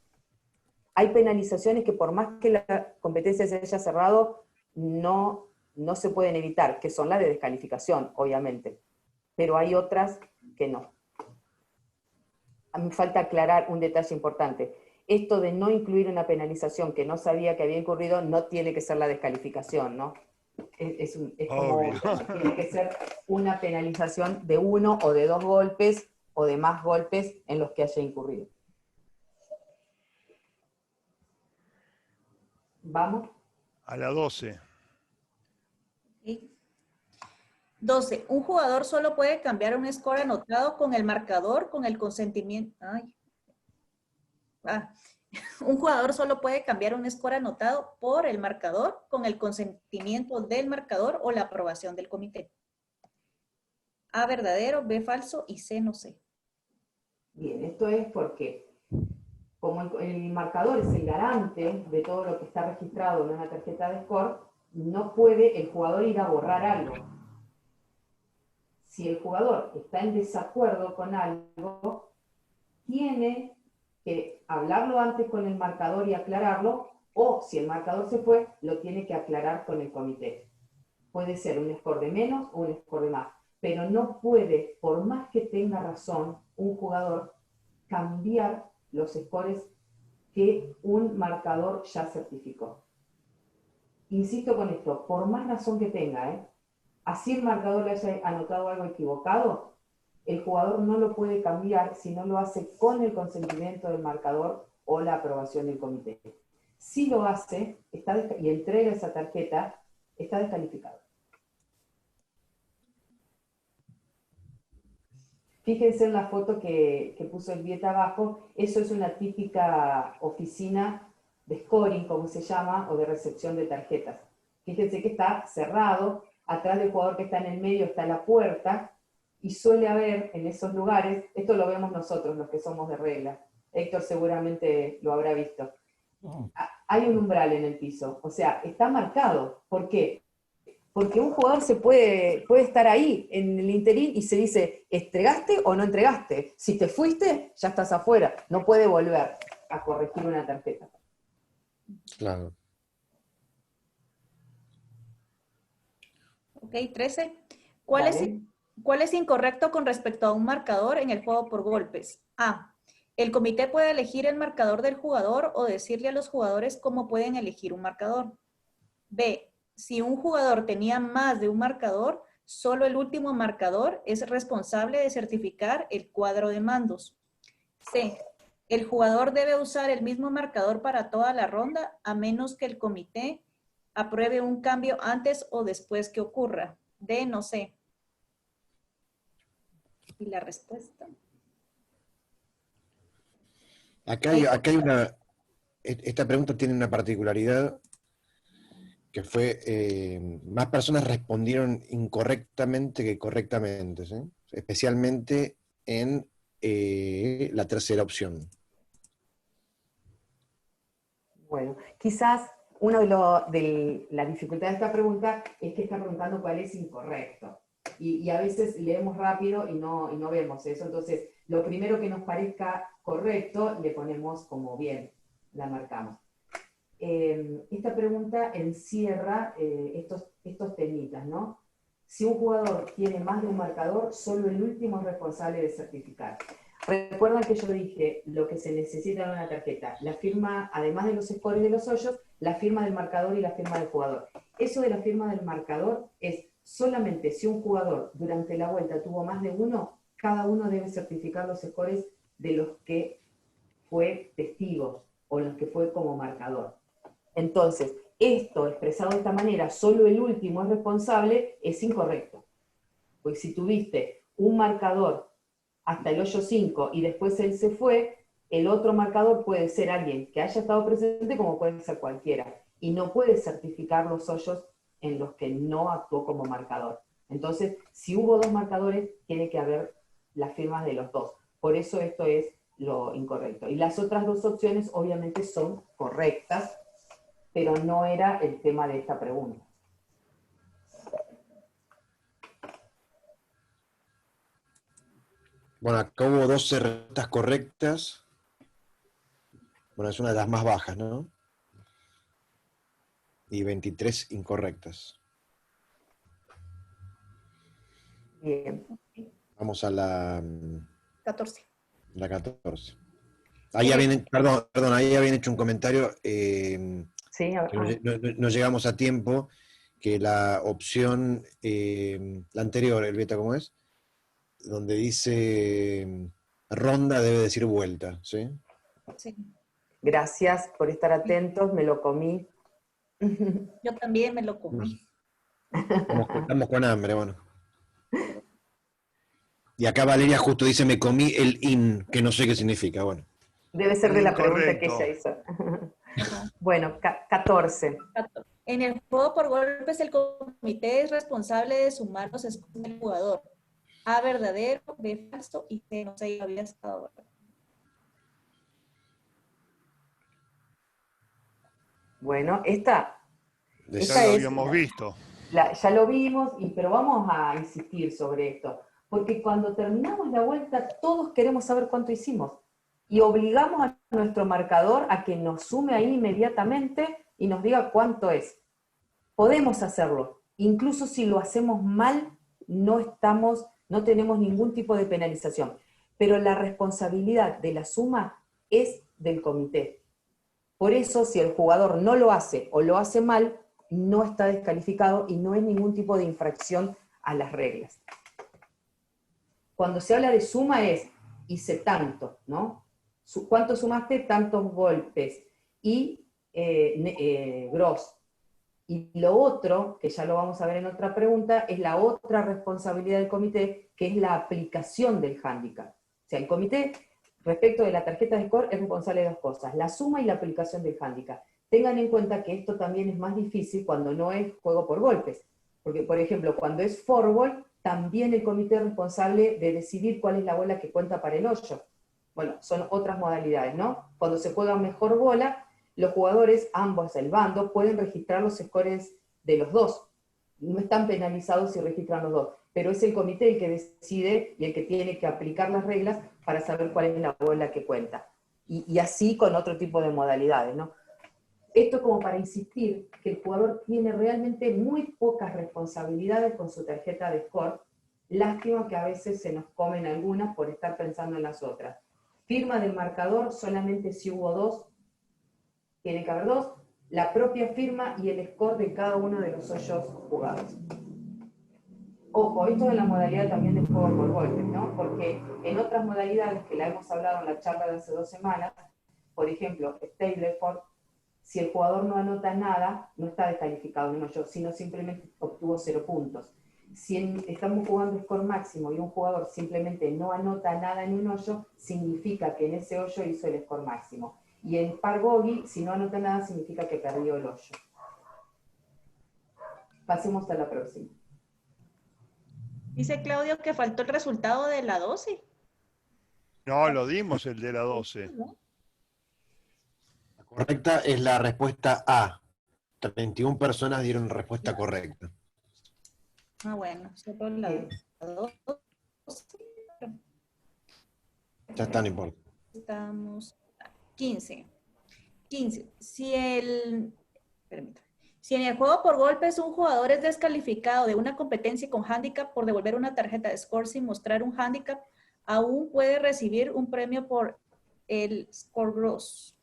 Hay penalizaciones que por más que la competencia se haya cerrado, no se pueden evitar, que son las de descalificación, obviamente. Pero hay otras que no. A mí me falta aclarar un detalle importante. Esto de no incluir una penalización que no sabía que había incurrido no tiene que ser la descalificación, ¿no? Es como, Obvio. tiene que ser una penalización de 1 o de 2 golpes o de más golpes en los que haya incurrido. ¿Vamos? A la 12. 12. Un jugador solo puede cambiar un score anotado con el marcador con el consentimiento. Un jugador solo puede cambiar un score anotado por el marcador con el consentimiento del marcador o la aprobación del comité. A verdadero, B falso y C no sé. Bien, esto es porque como el marcador es el garante de todo lo que está registrado en una tarjeta de score, no puede el jugador ir a borrar algo. Si el jugador está en desacuerdo con algo, tiene que hablarlo antes con el marcador y aclararlo, o si el marcador se fue, lo tiene que aclarar con el comité. Puede ser un score de menos o un score de más, pero no puede, por más que tenga razón, un jugador cambiar los scores que un marcador ya certificó. Insisto con esto, por más razón que tenga, así el marcador le haya anotado algo equivocado, el jugador no lo puede cambiar si no lo hace con el consentimiento del marcador o la aprobación del comité. Si lo hace y entrega esa tarjeta, está descalificado. Fíjense en la foto que puso el Vieta abajo, eso es una típica oficina de scoring, como se llama, o de recepción de tarjetas. Fíjense que está cerrado, atrás del jugador que está en el medio está la puerta, y suele haber en esos lugares, esto lo vemos nosotros, los que somos de regla, Héctor seguramente lo habrá visto, hay un umbral en el piso, o sea, está marcado. ¿Por qué? Porque un jugador puede estar ahí en el interín y se dice, ¿entregaste o no entregaste? Si te fuiste, ya estás afuera, no puede volver a corregir una tarjeta. Claro. Ok, 13. ¿Cuál es incorrecto con respecto a un marcador en el juego por golpes? A. El comité puede elegir el marcador del jugador o decirle a los jugadores cómo pueden elegir un marcador. B. Si un jugador tenía más de un marcador, solo el último marcador es responsable de certificar el cuadro de mandos. C. El jugador debe usar el mismo marcador para toda la ronda a menos que el comité apruebe un cambio antes o después que ocurra. D. No sé. Y la respuesta. Acá hay una... Esta pregunta tiene una particularidad que fue, más personas respondieron incorrectamente que correctamente, ¿sí? Especialmente en la tercera opción. Bueno, quizás una de la dificultad de esta pregunta es que está preguntando cuál es incorrecto. Y a veces leemos rápido y no vemos eso. Entonces, lo primero que nos parezca correcto, le ponemos como bien, la marcamos. Esta pregunta encierra estos temitas, ¿no? Si un jugador tiene más de un marcador, solo el último es responsable de certificar. Recuerdan que yo dije lo que se necesita en una tarjeta, la firma, además de los scores de los hoyos, la firma del marcador y la firma del jugador. Eso de la firma del marcador es solamente si un jugador durante la vuelta tuvo más de uno, cada uno debe certificar los scores de los que fue testigo o los que fue como marcador. Entonces, esto expresado de esta manera, solo el último es responsable, es incorrecto. Porque si tuviste un marcador hasta el hoyo 5 y después él se fue, el otro marcador puede ser alguien que haya estado presente como puede ser cualquiera. Y no puede certificar los hoyos en los que no actuó como marcador. Entonces, si hubo dos marcadores, tiene que haber las firmas de los dos. Por eso esto es lo incorrecto. Y las otras dos opciones obviamente son correctas, pero no era el tema de esta pregunta. Bueno, acá hubo 12 respuestas correctas. Bueno, es una de las más bajas, ¿no? Y 23 incorrectas. Bien. Vamos a la 14. La 14. Ahí habían, perdón, ahí habían hecho un comentario, sí, que no llegamos a tiempo, que la opción, la anterior, el beta, ¿cómo es? Donde dice ronda debe decir vuelta, ¿sí? Sí. Gracias por estar atentos, me lo comí. Yo también me lo comí. Estamos con hambre, bueno. Y acá Valeria justo dice, me comí el in, que no sé qué significa, bueno. Debe ser de la pregunta que Incorrecto. ella hizo. Bueno, 14. En el juego por golpes, el comité es responsable de sumar los scores del jugador. A verdadero, B falso y C no sé, había estado. Bueno, esta Ya lo habíamos visto. ya lo vimos, pero vamos a insistir sobre esto. Porque cuando terminamos la vuelta, todos queremos saber cuánto hicimos. Y obligamos a nuestro marcador a que nos sume ahí inmediatamente y nos diga cuánto es. Podemos hacerlo. Incluso si lo hacemos mal, no tenemos ningún tipo de penalización. Pero la responsabilidad de la suma es del comité. Por eso, si el jugador no lo hace o lo hace mal, no está descalificado y no es ningún tipo de infracción a las reglas. Cuando se habla de suma es, hice tanto, ¿no? ¿Cuánto sumaste? Tantos golpes. Y gross. Y lo otro, que ya lo vamos a ver en otra pregunta, es la otra responsabilidad del comité, que es la aplicación del hándicap. O sea, el comité, respecto de la tarjeta de score, es responsable de dos cosas, la suma y la aplicación del hándicap. Tengan en cuenta que esto también es más difícil cuando no es juego por golpes. Porque, por ejemplo, cuando es fourball, también el comité es responsable de decidir cuál es la bola que cuenta para el hoyo. Bueno, son otras modalidades, ¿no? Cuando se juega mejor bola, los jugadores, ambos, el bando, pueden registrar los scores de los dos. No están penalizados si registran los dos, pero es el comité el que decide y el que tiene que aplicar las reglas para saber cuál es la bola que cuenta. Y así con otro tipo de modalidades, ¿no? Esto como para insistir que el jugador tiene realmente muy pocas responsabilidades con su tarjeta de score. Lástima que a veces se nos comen algunas por estar pensando en las otras. Firma del marcador, solamente si hubo dos, tiene que haber dos, la propia firma y el score de cada uno de los hoyos jugados. Ojo, esto es la modalidad también del juego por golpes, ¿no? Porque en otras modalidades que la hemos hablado en la charla de hace 2 semanas, por ejemplo, Stableford, si el jugador no anota nada, no está descalificado en un hoyo, sino simplemente obtuvo 0 puntos. Si estamos jugando score máximo y un jugador simplemente no anota nada en un hoyo, significa que en ese hoyo hizo el score máximo. Y en par bogey, si no anota nada, significa que perdió el hoyo. Pasemos a la próxima. Dice Claudio que faltó el resultado de la 12. No, lo dimos el de la 12. La correcta es la respuesta A. 31 personas dieron respuesta correcta. Ah, bueno, solo la 12. Ya está, no importa. Estamos 15. Si en el juego por golpes un jugador es descalificado de una competencia con handicap por devolver una tarjeta de score sin mostrar un handicap, aún puede recibir un premio por el score gross.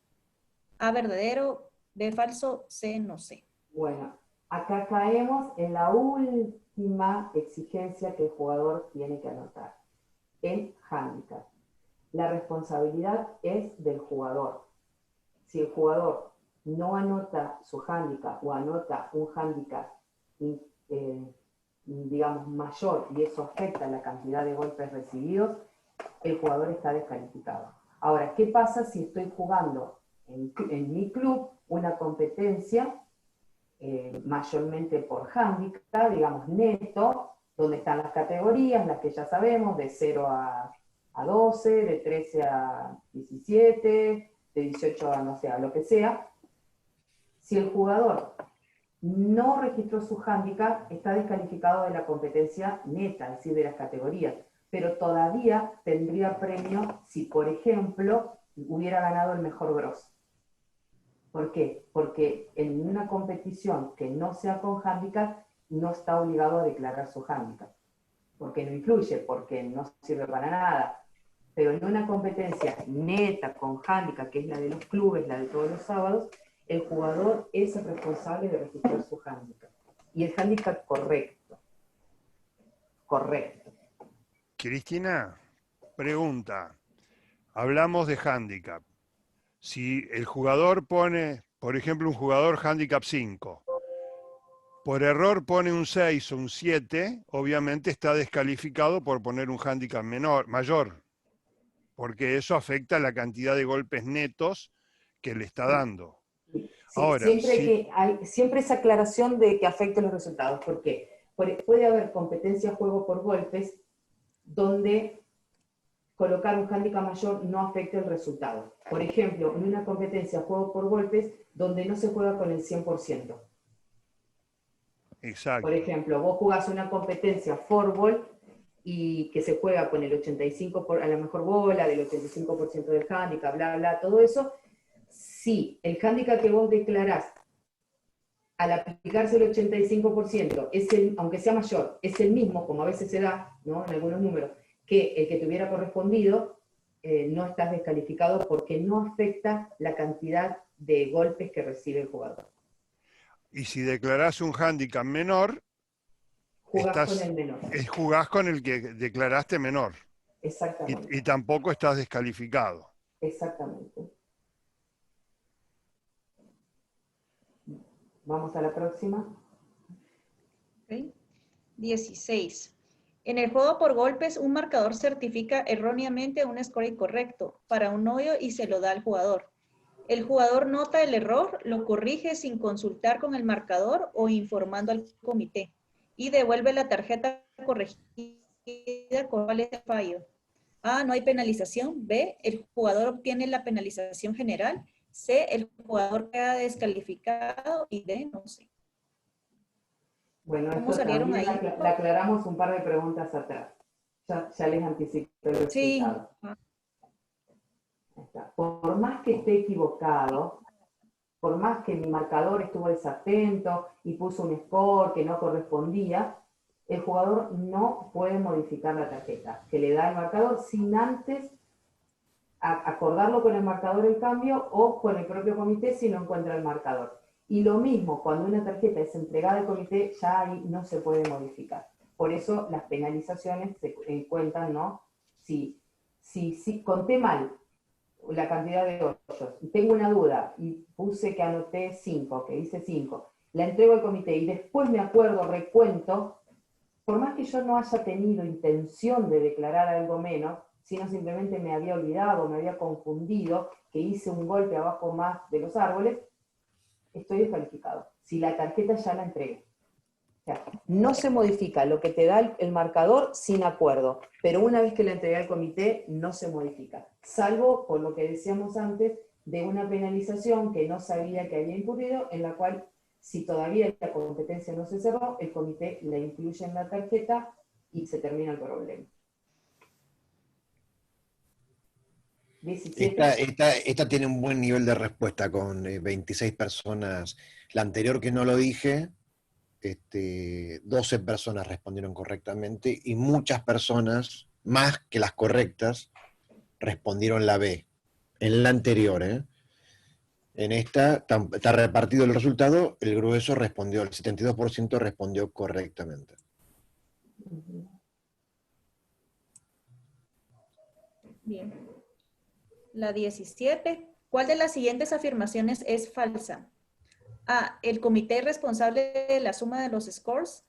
A verdadero, B falso, C no sé. Bueno, acá caemos en la última exigencia que el jugador tiene que anotar, el handicap. La responsabilidad es del jugador. Si el jugador no anota su handicap o anota un handicap, digamos, mayor y eso afecta la cantidad de golpes recibidos, el jugador está descalificado. Ahora, ¿qué pasa si estoy jugando en mi club una competencia mayormente por handicap, digamos neto, donde están las categorías, las que ya sabemos, de 0 a 12, de 13 a 17, de 18 a no sé, a lo que sea? Si el jugador no registró su handicap, está descalificado de la competencia neta, es decir, de las categorías, pero todavía tendría premio si, por ejemplo, hubiera ganado el mejor gross. ¿Por qué? Porque en una competición que no sea con handicap, no está obligado a declarar su handicap. Porque no influye, porque no sirve para nada. Pero en una competencia neta con handicap, que es la de los clubes, la de todos los sábados, el jugador es el responsable de registrar su handicap. y el hándicap correcto. Correcto. Cristina, pregunta. Hablamos de hándicap. Si el jugador pone, por ejemplo, un jugador hándicap 5, por error pone un 6 o un 7, obviamente está descalificado por poner un hándicap mayor, porque eso afecta la cantidad de golpes netos que le está dando. Sí, Ahora, siempre esa aclaración de que afecte los resultados, porque puede haber competencia juego por golpes donde colocar un hándicap mayor no afecta el resultado. Por ejemplo, en una competencia juego por golpes donde no se juega con el 100%. Exacto. Por ejemplo, vos jugás una competencia fourball y que se juega con el 85% a la mejor bola, del 85% del hándicap, bla, bla, todo eso. Si el hándicap que vos declarás al aplicarse el 85%, aunque sea mayor, es el mismo, como a veces se da, ¿no?, en algunos números, que el que te hubiera correspondido, no estás descalificado porque no afecta la cantidad de golpes que recibe el jugador. Y si declarás un hándicap menor, jugás con el menor. Jugás con el que declaraste menor. Exactamente. Y tampoco estás descalificado. Exactamente. Vamos a la próxima. Okay. 16. En el juego por golpes, un marcador certifica erróneamente un score incorrecto para un hoyo y se lo da al jugador. El jugador nota el error, lo corrige sin consultar con el marcador o informando al comité y devuelve la tarjeta corregida con cuál es el fallo. A, no hay penalización. B, el jugador obtiene la penalización general. C, el jugador queda descalificado. Y D, no sé. Bueno, ¿cómo salieron ahí? La aclaramos un par de preguntas atrás. Ya les anticipé el resultado. Sí. Por más que esté equivocado, por más que mi marcador estuvo desatento y puso un score que no correspondía, el jugador no puede modificar la tarjeta que le da el marcador sin antes acordarlo con el marcador el cambio o con el propio comité si no encuentra el marcador. Y lo mismo, cuando una tarjeta es entregada al comité, ya ahí no se puede modificar. Por eso las penalizaciones se cuentan, ¿no? Si conté mal la cantidad de hoyos, y tengo una duda, y puse que anoté 5, que hice 5, la entrego al comité, y después me acuerdo, recuento, por más que yo no haya tenido intención de declarar algo menos, sino simplemente me había olvidado, me había confundido, que hice un golpe abajo más de los árboles, estoy descalificado. Si la tarjeta ya la entregué. O sea, no se modifica lo que te da el marcador sin acuerdo, pero una vez que la entregué al comité, no se modifica. Salvo, por lo que decíamos antes, de una penalización que no sabía que había incurrido, en la cual, si todavía la competencia no se cerró, el comité la incluye en la tarjeta y se termina el problema. 17. Esta tiene un buen nivel de respuesta con 26 personas. La anterior que no lo dije, 12 personas respondieron correctamente y muchas personas, más que las correctas, respondieron la B. En la anterior, En esta está repartido el resultado, el grueso respondió, el 72% respondió correctamente. Bien. La 17. ¿Cuál de las siguientes afirmaciones es falsa? A, el comité es responsable de la suma de los scores.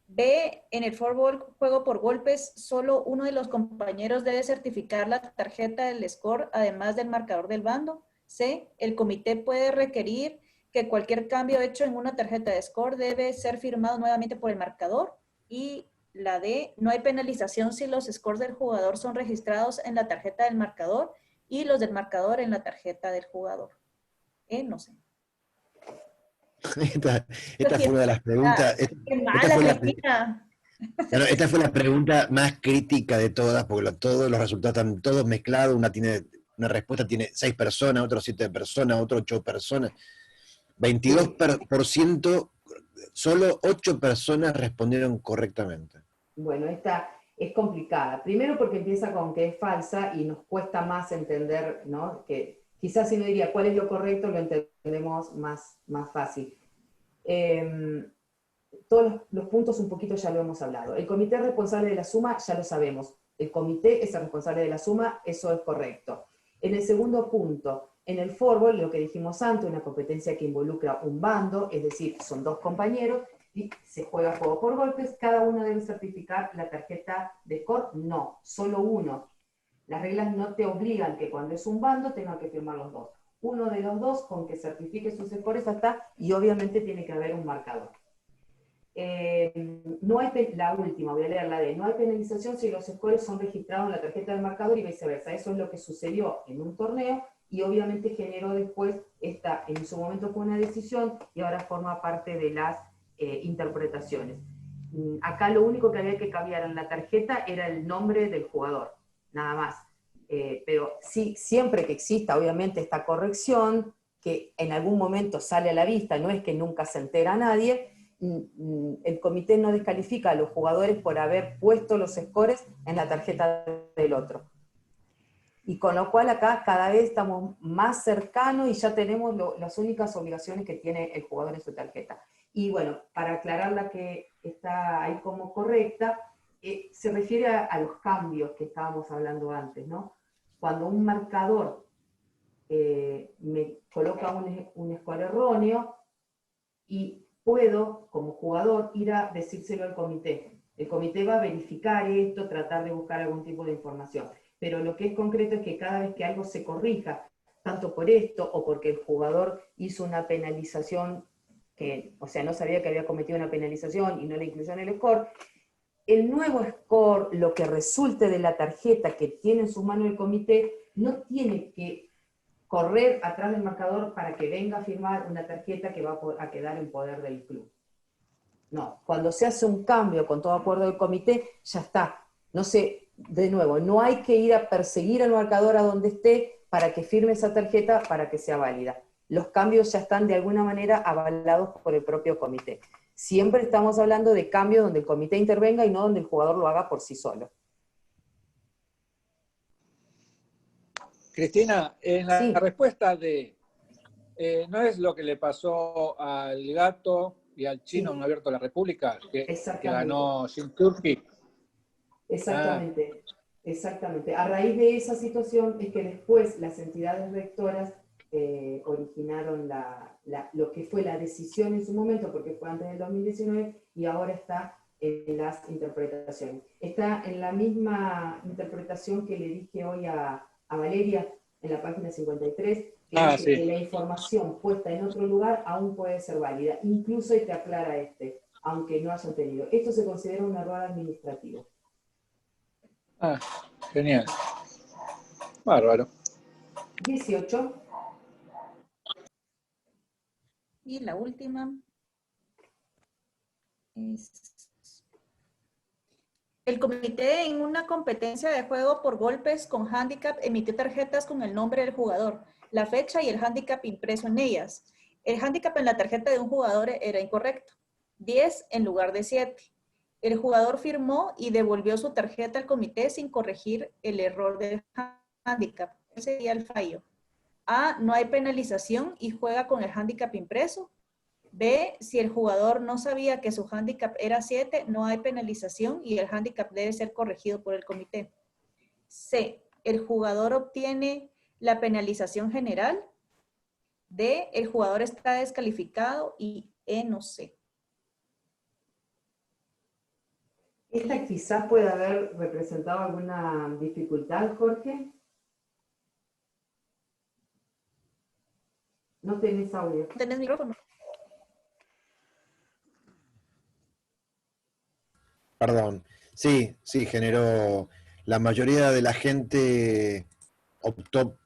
B, en el juego por golpes, solo uno de los compañeros debe certificar la tarjeta del score, además del marcador del bando. C, el comité puede requerir que cualquier cambio hecho en una tarjeta de score debe ser firmado nuevamente por el marcador. Y la D, no hay penalización si los scores del jugador son registrados en la tarjeta del marcador y los del marcador en la tarjeta del jugador. No sé. Esta fue una de las preguntas. Esta fue la pregunta más crítica de todas, porque todos los resultados están todos mezclados. Una respuesta tiene 6 personas, otro 7 personas, otro 8 personas. 22%, solo 8 personas respondieron correctamente. Bueno, esta es complicada. Primero porque empieza con que es falsa y nos cuesta más entender, ¿no? Que quizás si no diría cuál es lo correcto, lo entendemos más fácil. todos los puntos un poquito ya lo hemos hablado. El comité responsable de la suma, ya lo sabemos. El comité es el responsable de la suma, eso es correcto. En el segundo punto, en el fútbol, lo que dijimos antes, una competencia que involucra un bando, es decir, son dos compañeros, y se juega juego por golpes, cada uno debe certificar la tarjeta de score, no, solo uno. Las reglas no te obligan que cuando es un bando tengan que firmar los dos. Uno de los dos con que certifique sus scores está, y obviamente tiene que haber un marcador. No hay, la última, voy a leer la de, no hay penalización si los scores son registrados en la tarjeta del marcador y viceversa. Eso es lo que sucedió en un torneo y obviamente generó después, en su momento fue una decisión y ahora forma parte de las interpretaciones. Acá lo único que había que cambiar en la tarjeta era el nombre del jugador, nada más. Pero sí, siempre que exista obviamente esta corrección, que en algún momento sale a la vista, no es que nunca se entera nadie, el comité no descalifica a los jugadores por haber puesto los scores en la tarjeta del otro. Y con lo cual acá cada vez estamos más cercanos y ya tenemos las únicas obligaciones que tiene el jugador en su tarjeta. Y bueno, para aclarar la que está ahí como correcta, se refiere a los cambios que estábamos hablando antes, ¿no? Cuando un marcador me coloca un score erróneo y puedo, como jugador, ir a decírselo al comité. El comité va a verificar esto, tratar de buscar algún tipo de información. Pero lo que es concreto es que cada vez que algo se corrija, tanto por esto o porque el jugador hizo una penalización, o sea, no sabía que había cometido una penalización y no la incluyó en el score, el nuevo score, lo que resulte de la tarjeta que tiene en sus manos el comité, no tiene que correr atrás del marcador para que venga a firmar una tarjeta que va a quedar en poder del club. No, cuando se hace un cambio con todo acuerdo del comité, ya está. No sé, de nuevo, no hay que ir a perseguir al marcador a donde esté para que firme esa tarjeta para que sea válida. Los cambios ya están de alguna manera avalados por el propio comité. Siempre estamos hablando de cambios donde el comité intervenga y no donde el jugador lo haga por sí solo. Cristina, en la Sí. respuesta de, ¿no es lo que le pasó al Gato y al Chino Sí. en Abierto a la República, que Exactamente. ganó Jim Turkey? Exactamente, exactamente. A raíz de esa situación es que después las entidades rectoras originaron lo que fue la decisión en su momento, porque fue antes del 2019, y ahora está en las interpretaciones. Está en la misma interpretación que le dije hoy a Valeria, en la página 53, que dice Sí. que la información puesta en otro lugar aún puede ser válida, incluso y te aclara aunque no hayan tenido. Esto se considera un error administrativo. Genial. Bárbaro. 18. Y la última es... El comité en una competencia de juego por golpes con handicap emitió tarjetas con el nombre del jugador, la fecha y el handicap impreso en ellas. El handicap en la tarjeta de un jugador era incorrecto, 10 en lugar de 7. El jugador firmó y devolvió su tarjeta al comité sin corregir el error del handicap. Ese sería el fallo. A, no hay penalización y juega con el handicap impreso. B, si el jugador no sabía que su handicap era 7, no hay penalización y el handicap debe ser corregido por el comité. C, el jugador obtiene la penalización general. D, el jugador está descalificado y E, no sé. ¿Esta quizás puede haber representado alguna dificultad, Jorge? No tenés audio. ¿Tenés micrófono? Perdón. Sí, generó. La mayoría de la gente optó.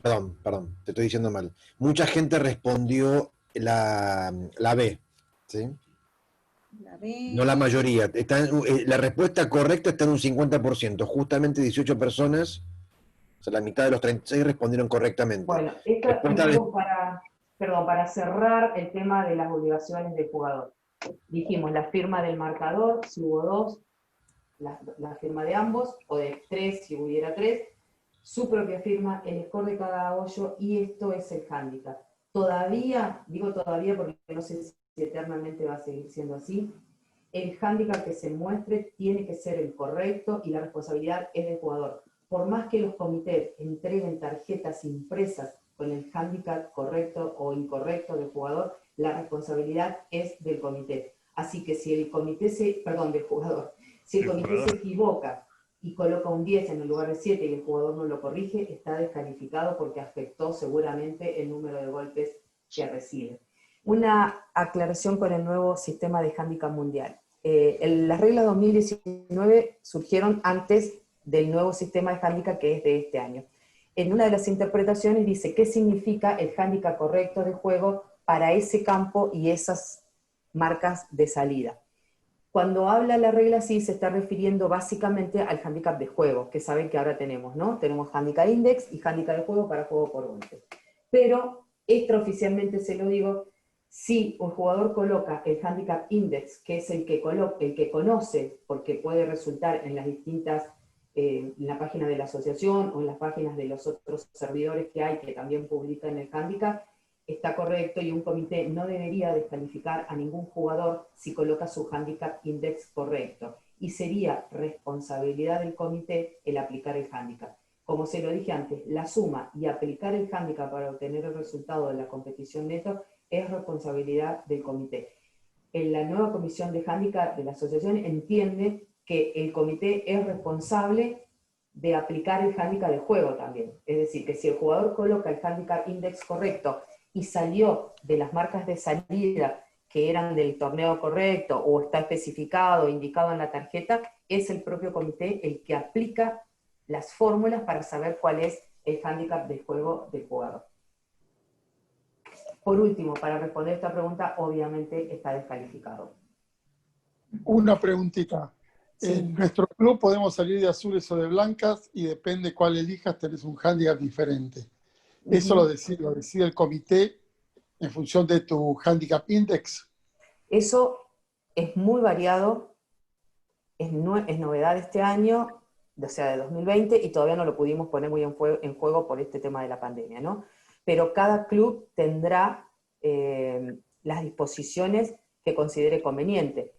Perdón, te estoy diciendo mal. Mucha gente respondió la B, ¿sí? La B. No la mayoría. La respuesta correcta está en un 50%. Justamente 18 personas, o sea, la mitad de los 36 respondieron correctamente. Bueno, esto es algo para cerrar el tema de las obligaciones del jugador. Dijimos la firma del marcador, si hubo 2, la firma de ambos, o de 3 si hubiera 3, su propia firma, el score de cada hoyo, y esto es el handicap. Todavía, digo todavía porque no sé y eternamente va a seguir siendo así. El hándicap que se muestre tiene que ser el correcto y la responsabilidad es del jugador. Por más que los comités entreguen tarjetas impresas con el hándicap correcto o incorrecto del jugador, la responsabilidad es del comité. Así que si el comité del jugador, si el comité se equivoca y coloca un 10 en el lugar de 7 y el jugador no lo corrige, está descalificado porque afectó seguramente el número de golpes que recibe. Una aclaración con el nuevo sistema de hándicap mundial. Las reglas 2019 surgieron antes del nuevo sistema de hándicap que es de este año. En una de las interpretaciones dice qué significa el hándicap correcto de juego para ese campo y esas marcas de salida. Cuando habla la regla así, se está refiriendo básicamente al hándicap de juego, que saben que ahora tenemos, ¿no? Tenemos hándicap index y hándicap de juego para juego por golpe. Pero, extraoficialmente se lo digo, si un jugador coloca el handicap index, que es el que conoce, porque puede resultar en las distintas, en la página de la asociación o en las páginas de los otros servidores que hay que también publican el handicap, está correcto y un comité no debería descalificar a ningún jugador si coloca su handicap index correcto. Y sería responsabilidad del comité el aplicar el handicap. Como se lo dije antes, la suma y aplicar el handicap para obtener el resultado de la competición neto es responsabilidad del comité. En la nueva comisión de handicap de la asociación entiende que el comité es responsable de aplicar el handicap de juego también. Es decir, que si el jugador coloca el handicap index correcto y salió de las marcas de salida que eran del torneo correcto o está especificado, indicado en la tarjeta, es el propio comité el que aplica las fórmulas para saber cuál es el hándicap de juego del jugador. Por último, para responder esta pregunta, obviamente está descalificado. Una preguntita. Sí. En nuestro club podemos salir de azules o de blancas y depende cuál elijas, tenés un hándicap diferente. ¿Eso lo decide el comité en función de tu handicap index? Eso es muy variado, es novedad de este año, o sea, de 2020, y todavía no lo pudimos poner muy en juego por este tema de la pandemia, ¿no? Pero cada club tendrá las disposiciones que considere conveniente.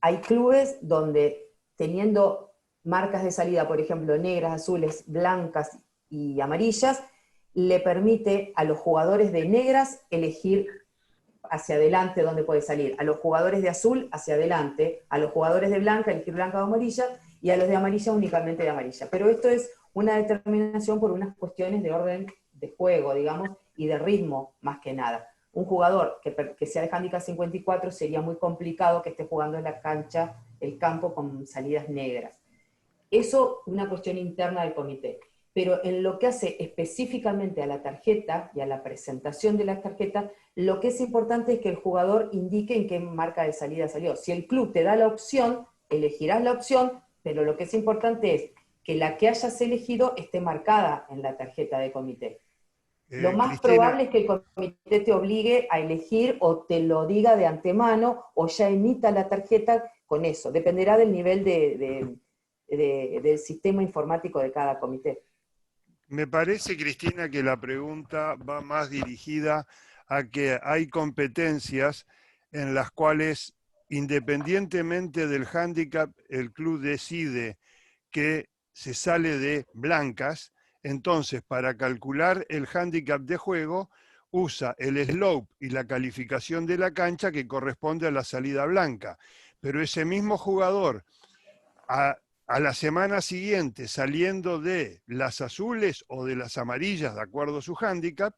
Hay clubes donde teniendo marcas de salida, por ejemplo, negras, azules, blancas y amarillas, le permite a los jugadores de negras elegir hacia adelante dónde puede salir, a los jugadores de azul hacia adelante, a los jugadores de blanca elegir blanca o amarilla, y a los de amarilla únicamente de amarilla. Pero esto es una determinación por unas cuestiones de orden de juego, digamos, y de ritmo más que nada. Un jugador que sea de handicap 54 sería muy complicado que esté jugando en la cancha, el campo con salidas negras. Eso es una cuestión interna del comité. Pero en lo que hace específicamente a la tarjeta y a la presentación de la tarjeta, lo que es importante es que el jugador indique en qué marca de salida salió. Si el club te da la opción, elegirás la opción, pero lo que es importante es que la que hayas elegido esté marcada en la tarjeta de comité. Lo más probable es que el comité te obligue a elegir o te lo diga de antemano o ya emita la tarjeta con eso. Dependerá del nivel del sistema informático de cada comité. Me parece, Cristina, que la pregunta va más dirigida a que hay competencias en las cuales, independientemente del hándicap, el club decide que se sale de blancas. Entonces, para calcular el hándicap de juego, usa el slope y la calificación de la cancha que corresponde a la salida blanca. Pero ese mismo jugador, a la semana siguiente, saliendo de las azules o de las amarillas, de acuerdo a su hándicap,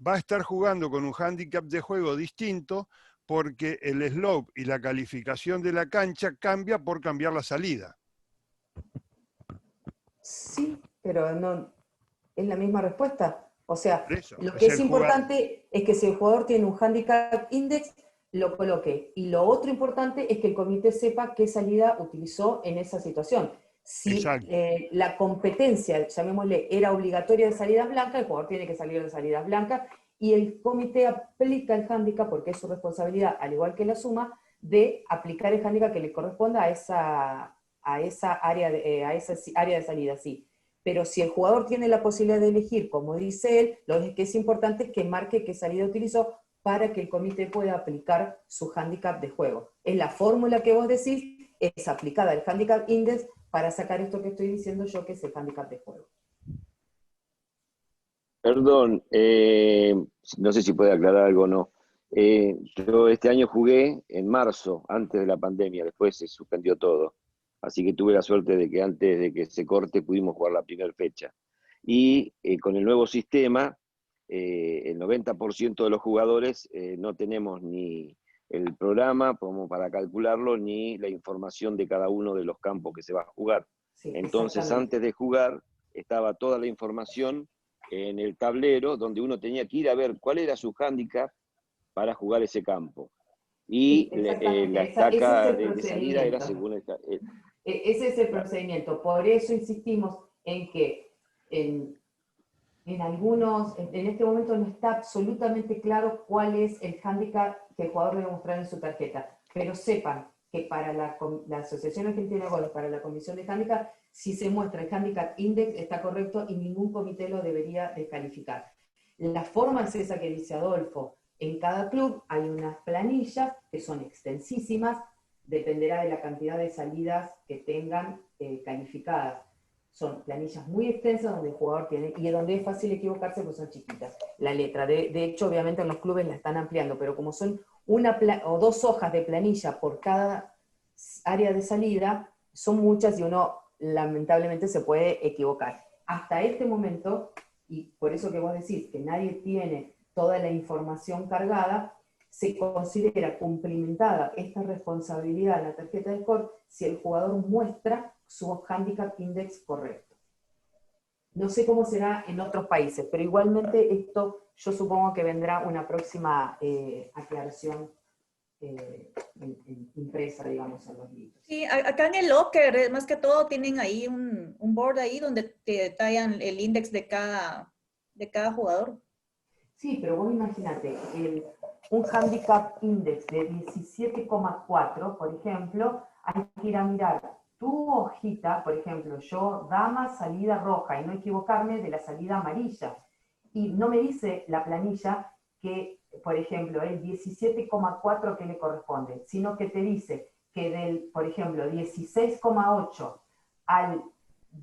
va a estar jugando con un hándicap de juego distinto porque el slope y la calificación de la cancha cambia por cambiar la salida. Sí, pero no es la misma respuesta. O sea, Eso, lo que es importante es que si el jugador tiene un handicap index, lo coloque. Y lo otro importante es que el comité sepa qué salida utilizó en esa situación. Si la competencia, llamémosle, era obligatoria de salidas blancas, el jugador tiene que salir de salidas blancas y el comité aplica el hándicap, porque es su responsabilidad, al igual que la suma, de aplicar el hándicap que le corresponda a esa área de salida, sí. Pero si el jugador tiene la posibilidad de elegir, como dice él, lo que es importante es que marque qué salida utilizó, para que el comité pueda aplicar su handicap de juego. Es la fórmula que vos decís, es aplicada al handicap index para sacar esto que estoy diciendo yo, que es el handicap de juego. Perdón, no sé si puede aclarar algo o no. Yo este año jugué en marzo, antes de la pandemia, después se suspendió todo. Así que tuve la suerte de que antes de que se corte pudimos jugar la primera fecha. Y con el nuevo sistema, el 90% de los jugadores no tenemos ni el programa como para calcularlo, ni la información de cada uno de los campos que se va a jugar. Sí, entonces, antes de jugar, estaba toda la información en el tablero, donde uno tenía que ir a ver cuál era su hándicap para jugar ese campo. Y Sí, la estaca de salida era según el... Ese es el procedimiento. Por eso insistimos en que en algunos, en este momento no está absolutamente claro cuál es el hándicap que el jugador debe mostrar en su tarjeta. Pero sepan que para la Asociación Argentina de Golf, para la Comisión de Hándicap, si se muestra el handicap index está correcto y ningún comité lo debería descalificar. La forma es esa que dice Adolfo. En cada club hay unas planillas que son extensísimas, dependerá de la cantidad de salidas que tengan calificadas. Son planillas muy extensas donde el jugador tiene, y donde es fácil equivocarse porque son chiquitas. La letra, de hecho, obviamente en los clubes la están ampliando, pero como son una o dos hojas de planilla por cada área de salida, son muchas y uno lamentablemente se puede equivocar. Hasta este momento, y por eso que vos decís que nadie tiene toda la información cargada, se considera cumplimentada esta responsabilidad en la tarjeta de score si el jugador muestra su handicap index correcto. No sé cómo será en otros países, pero igualmente esto yo supongo que vendrá una próxima aclaración impresa, digamos, en los libros. Sí, acá en el locker, más que todo, tienen ahí un board ahí donde te detallan el index de cada jugador. Sí, pero vos imagínate, un handicap index de 17,4, por ejemplo, hay que ir a mirar tu hojita, por ejemplo, yo, dama, salida roja, y no equivocarme de la salida amarilla. Y no me dice la planilla que, por ejemplo, el 17,4 que le corresponde, sino que te dice que del, por ejemplo, 16,8 al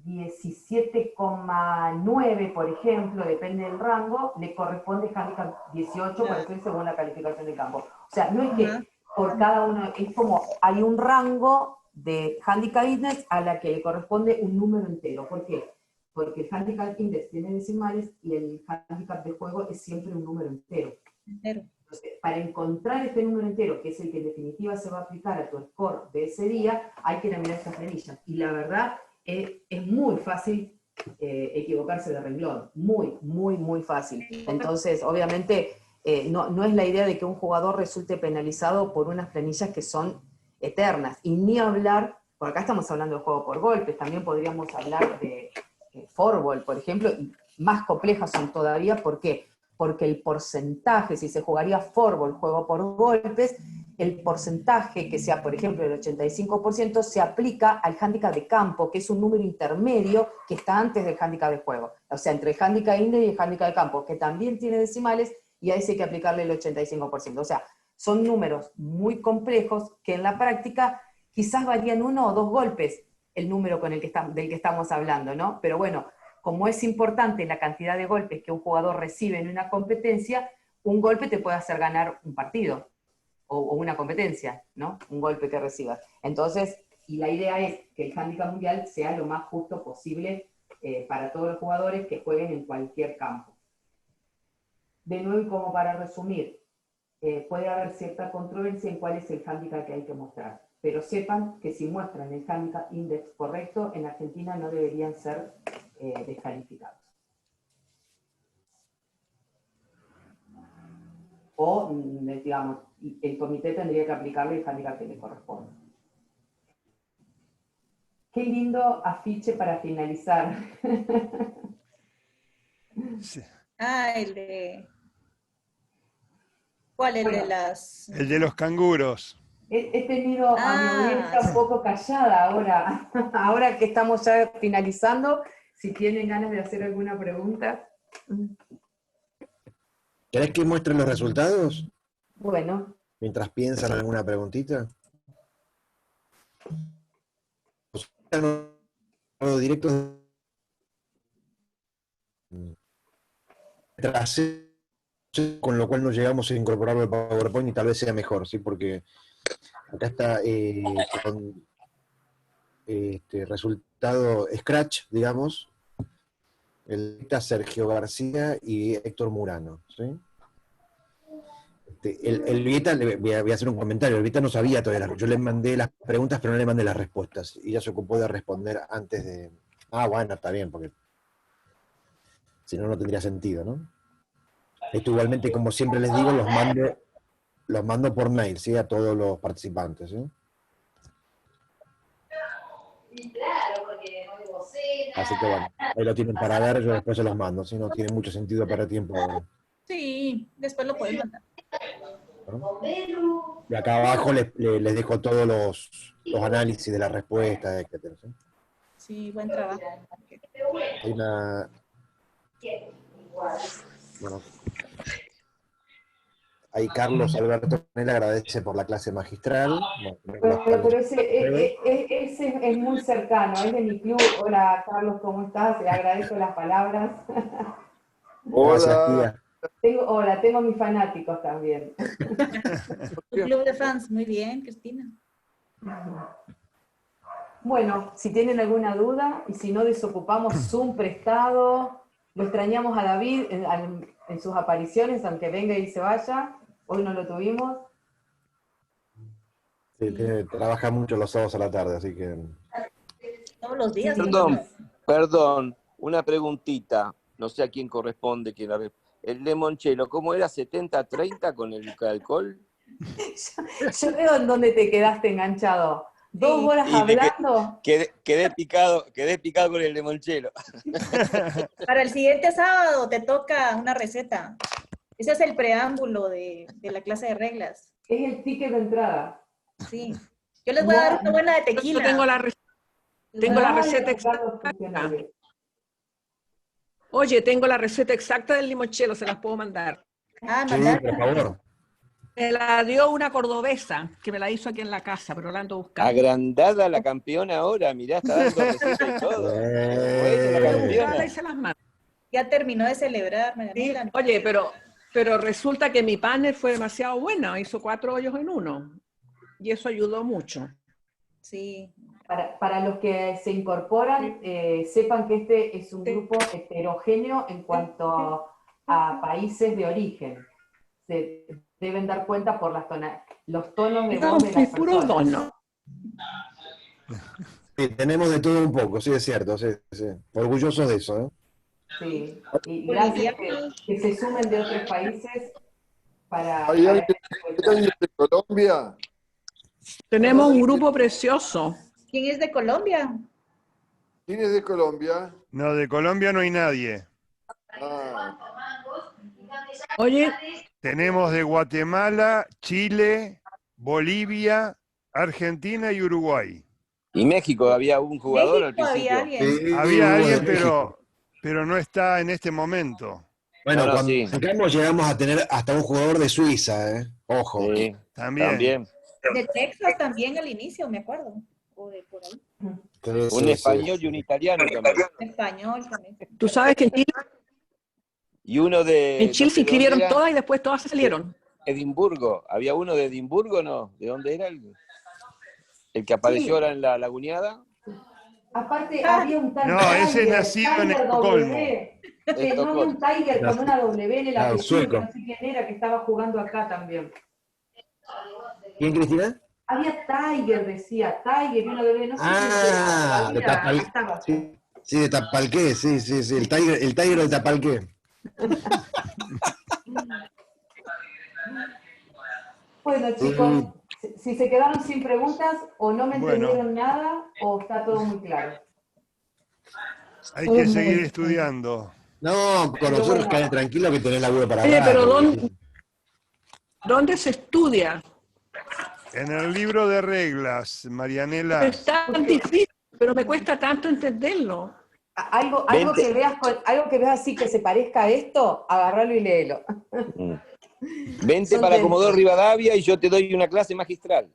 17,9, por ejemplo, depende del rango, le corresponde handicap 18, por eso es según la calificación de campo. O sea, no es que por cada uno, es como hay un rango de handicap index a la que le corresponde un número entero. ¿Por qué? Porque el handicap index tiene decimales y el handicap de juego es siempre un número entero. Entonces, para encontrar este número entero, que es el que en definitiva se va a aplicar a tu score de ese día, hay que ir a mirar estas planillas. Y la verdad, es muy fácil equivocarse de renglón. Muy, muy, muy fácil. Entonces, obviamente, no es la idea de que un jugador resulte penalizado por unas planillas que son eternas. Y ni hablar, por acá estamos hablando de juego por golpes, también podríamos hablar de fourball, por ejemplo, y más complejas son todavía. ¿Por qué? Porque el porcentaje, si se jugaría fourball, juego por golpes, el porcentaje que sea, por ejemplo, el 85%, se aplica al handicap de campo, que es un número intermedio que está antes del handicap de juego. O sea, entre el handicap index y el handicap de campo, que también tiene decimales, y a ese hay que aplicarle el 85%. O sea, son números muy complejos que en la práctica quizás varían 1 o 2 golpes el número del que estamos hablando, ¿no? Pero bueno, como es importante la cantidad de golpes que un jugador recibe en una competencia, un golpe te puede hacer ganar un partido o una competencia, ¿no? Un golpe que recibas. Entonces, y la idea es que el handicap mundial sea lo más justo posible para todos los jugadores que jueguen en cualquier campo. De nuevo, y como para resumir, puede haber cierta controversia en cuál es el handicap que hay que mostrar, pero sepan que si muestran el handicap index correcto, en Argentina no deberían ser descalificados. O, digamos, el comité tendría que aplicarle el handicap que le corresponde. Qué lindo afiche para finalizar. Sí. El de... ¿Cuál? El de las... El de los canguros. He tenido a mi audiencia un poco callada ahora. Ahora que estamos ya finalizando, si tienen ganas de hacer alguna pregunta. ¿Querés que muestre los resultados? Bueno, Mientras piensan alguna preguntita. Directos con lo cual no llegamos a incorporarlo al PowerPoint y tal vez sea mejor, ¿sí? Porque acá está con resultado Scratch, digamos, está Sergio García y Héctor Murano, ¿sí? El Vieta, voy a hacer un comentario, el Vieta no sabía todavía, yo le mandé las preguntas pero no le mandé las respuestas, y ella se ocupó de responder antes de... Ah, bueno, está bien, porque si no, no tendría sentido, ¿no? Esto igualmente, como siempre les digo, los mando por mail, ¿sí? A todos los participantes, ¿sí? Así que bueno, ahí lo tienen para ver, yo después se los mando, ¿sí? No tiene mucho sentido para tiempo ahora. Sí, después lo puedes mandar. ¿No? Y acá abajo les dejo todos los análisis de la respuesta, etc. ¿Sí? Sí, buen trabajo. Hay una... Bueno, ahí Carlos Alberto le agradece por la clase magistral. pero ese es muy cercano, es de mi club. Hola Carlos, ¿cómo estás? Le agradezco las palabras. Gracias, tía. Tengo mis fanáticos también. Un club de fans, muy bien, Cristina. Bueno, si tienen alguna duda, y si no, desocupamos Zoom prestado. Lo extrañamos a David en sus apariciones, aunque venga y se vaya. Hoy no lo tuvimos. Sí, trabaja mucho los sábados a la tarde, así que... Todos los días. Perdón, una preguntita. No sé a quién corresponde. El limoncello, ¿cómo era? ¿70-30 con el alcohol? Yo veo en dónde te quedaste enganchado. 2 horas hablando. Quedé picado con el limoncello. Para el siguiente sábado te toca una receta. Ese es el preámbulo de la clase de reglas. Es el ticket de entrada. Sí. Yo les voy a dar una buena de tequila. Yo tengo la receta exacta. Oye, tengo la receta exacta del limoncello, se las puedo mandar. Ah, sí, por favor. Me la dio una cordobesa, que me la hizo aquí en la casa, pero la ando buscando. Agrandada la campeona ahora, mirá, está dando receta y todo. Bueno, la campeona. Ya terminó de celebrar, Marianela. Sí, oye, pero resulta que mi panel fue demasiado bueno, hizo 4 hoyos en uno. Y eso ayudó mucho. Sí. Para los que se incorporan, sepan que este es un grupo heterogéneo en cuanto a países de origen. Se deben dar cuenta por los tonos de voz de las personas. Sí, tenemos de todo un poco, sí, es cierto. Sí. Orgullosos de eso, ¿eh? Sí, y gracias que se sumen de otros países para... ¿Hay alguien de Colombia? Tenemos un grupo precioso. ¿Quién es de Colombia? ¿Quién es de Colombia? No, de Colombia no hay nadie. Oye. Tenemos de Guatemala, Chile, Bolivia, Argentina y Uruguay. Y México, había un jugador al principio. Había alguien, pero no está en este momento. Bueno, cuando arrancamos llegamos a tener hasta un jugador de Suiza, ¿eh? Ojo. Sí, también. De Texas también al inicio, me acuerdo. O de por ahí. Un español y un italiano también. Español también. Tú sabes que en Chile... Y uno En Chile se inscribieron todas y después todas se salieron. Edimburgo. ¿Había uno de Edimburgo, no? ¿De dónde era? El que apareció ahora en la Laguneada. Aparte, había un tal... No, ese es nacido en Estocolmo. No había un Tiger con una W en el apellido, que no sé quién era, que estaba jugando acá también. ¿Quién, Cristina? Había Tiger, decía, Tiger y una W, no sé de Tapalqué. Sí, de Tapalqué, sí, el Tiger de Tapalqué. Bueno, chicos, si se quedaron sin preguntas, o no me entendieron nada, o está todo muy claro. Hay que seguir estudiando. No, con nosotros cae tranquilo que tenés la web para Oye, pero ¿dónde se estudia? En el libro de reglas, Marianela. Es tan difícil, pero me cuesta tanto entenderlo. Algo que veas así que se parezca a esto, agarralo y léelo. Vente Son para de- Comodoro Rivadavia y yo te doy una clase magistral.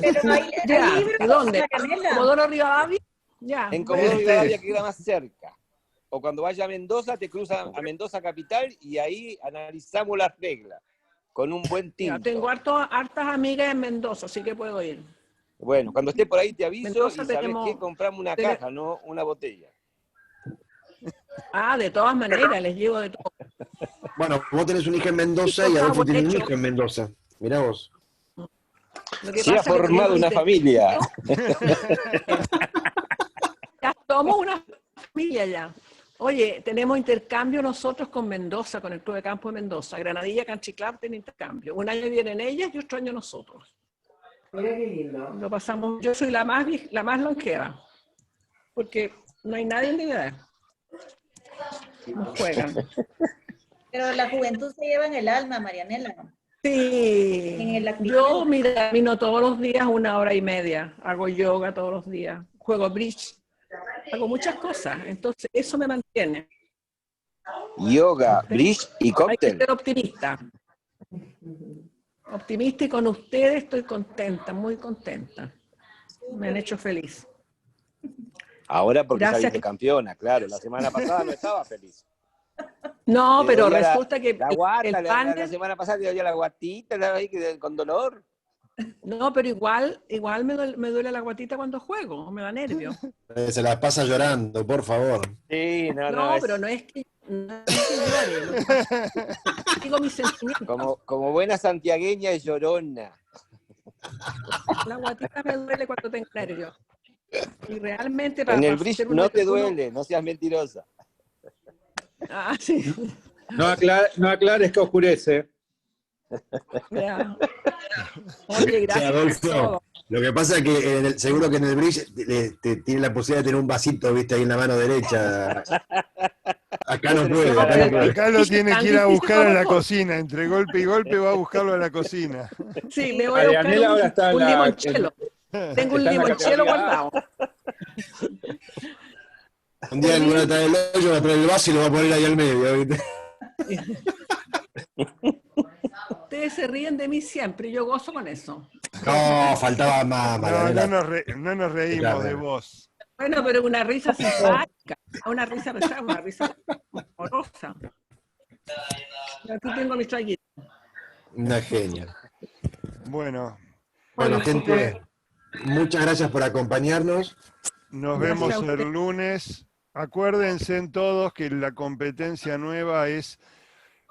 Pero hay libros, ¿Dónde? Marianela. ¿Comodoro Rivadavia? Ya. En Comodoro Rivadavia queda más cerca. O cuando vaya a Mendoza, te cruzas a Mendoza capital y ahí analizamos las reglas. Con un buen Ya, tinto. tengo hartas amigas en Mendoza, así que puedo ir. Bueno, cuando esté por ahí te aviso Mendoza y ¿sabes tenemos- qué? Compramos una tenemos- caja, no una botella. Ah, de todas maneras, les llevo de todo. Bueno, vos tenés un hijo en Mendoza y Está Adolfo tiene un hecho. hijo en Mendoza. Mirá vos. Lo que Se ha pasa es que formado tenemos una familia. Ya somos una familia ya. Oye, tenemos intercambio nosotros con Mendoza, con el Club de Campo de Mendoza. Granadilla Country Club tiene intercambio. Un año vienen ellas y otro año nosotros. Mirá qué lindo. Lo pasamos, yo soy la más longeva, porque no hay nadie en mi edad. No juegan. Pero la juventud se lleva en el alma, Marianela. Sí, En el activismo. yo mira, camino todos los días 1 hora y media, hago yoga todos los días, juego bridge, hago muchas cosas, entonces eso me mantiene. Yoga, bridge y Hay que cóctel. ser optimista. Optimista y con ustedes estoy contenta, muy contenta. Me han hecho feliz. Ahora porque Gracias. saliste campeona, claro. La semana pasada no estaba feliz. No, Te pero dolía resulta que La guata, el la panel, semana pasada te dolía la guatita, estaba ahí con dolor. no, pero igual me duele la guatita cuando juego, me da nervio. Se la pasa llorando, por favor. Sí, No, pero no es que llore, lo que pasa es que digo mis sentimientos. Como buena santiagueña es llorona. La guatita me duele cuando tengo nervios. Y realmente En el para bridge hacer un no te desayuno- duele, no seas mentirosa. Ah, sí. No aclares que oscurece. Ya. Oye, Sí, gracias por Adolfo, todo. lo que pasa es que seguro que en el bridge tiene la posibilidad de tener un vasito, viste, ahí en la mano derecha. Acá no puede, acá no puede. Acá lo tiene que ir a Tan difícil buscar a la como todo. cocina. Entre golpe y golpe va a buscarlo a la cocina. Sí, me voy a buscar Marianela ahora está en un la- limonchelo. Tengo un está en la limonchelo categoría A. guardado. Un día en lugar de traer el hoyo va a traer el vaso y lo va a poner ahí al medio, ¿viste? Ustedes se ríen de mí siempre y yo gozo con eso. No, faltaba más, No, Marianela. no nos reímos Claro. de vos. Bueno, pero una risa simpática, una risa pesada, una risa amorosa. Aquí tengo mis traguitos. Una genia. Bueno, Bueno, gente, muchas gracias por acompañarnos. nos Gracias vemos a usted. el lunes. Acuérdense en todos que la competencia nueva es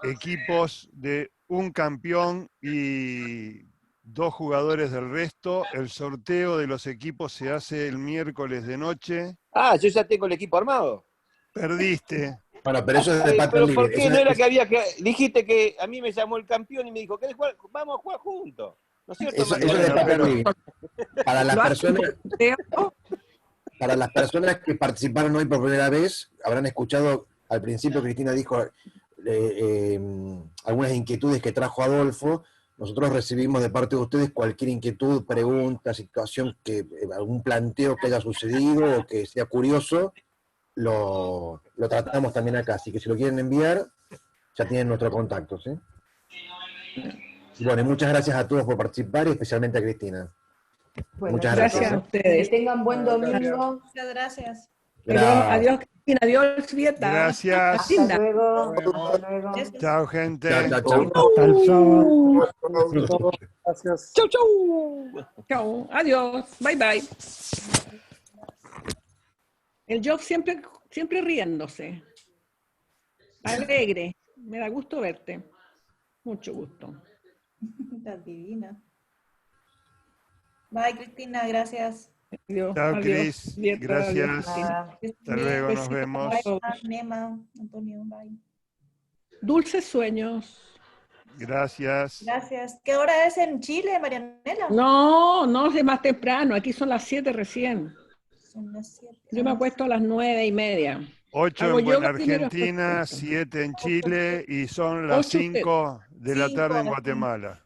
equipos de un campeón y 2 jugadores del resto. El sorteo de los equipos se hace el miércoles de noche. Ah, yo ya tengo el equipo armado. Perdiste. Bueno, pero eso es de Ay, Pato pero Libre. ¿por qué Eso no era es- que había que...? Dijiste que a mí me llamó el campeón y me dijo, ¿querés jugar? Vamos a jugar juntos. ¿No es cierto, eso es de Marianela? Pato pero- Libre. Para las Lo hacen personas, por sorteo. para las personas que participaron hoy por primera vez, habrán escuchado al principio, Cristina dijo algunas inquietudes que trajo Adolfo. Nosotros recibimos de parte de ustedes cualquier inquietud, pregunta, situación, algún planteo que haya sucedido o que sea curioso, lo tratamos también acá. Así que si lo quieren enviar, ya tienen nuestro contacto, ¿sí? Bueno, y muchas gracias a todos por participar y especialmente a Cristina. Bueno, Muchas Gracias gracias. a ustedes. Que tengan buen domingo. Muchas gracias. Adiós, Cristina. Adiós, Vieta. Gracias. Hasta Linda. luego. Hasta luego. Chao, gente. Chao, chao, chao. Hasta el sábado. Gracias. Chau, chau. Chao. Adiós. Bye, bye. El Job siempre riéndose. Alegre. Me da gusto verte. Mucho gusto. Estás divina. Bye, Cristina, gracias. Adiós. Chao, Adiós, Cris. Vieta. Gracias. Adiós, Cristina. Nada. Hasta luego, nos vemos. Bye, Nema, Antonio, bye. Dulces sueños. Gracias. Gracias. ¿Qué hora es en Chile, Marianela? No, es más temprano. Aquí son las 7 recién. Son las 7. Yo me acuesto a las 9:30. 8 Hago en Buena yoga primero. Argentina, 7 en Chile y son las 8 5 de la Cinco tarde en aquí. Guatemala.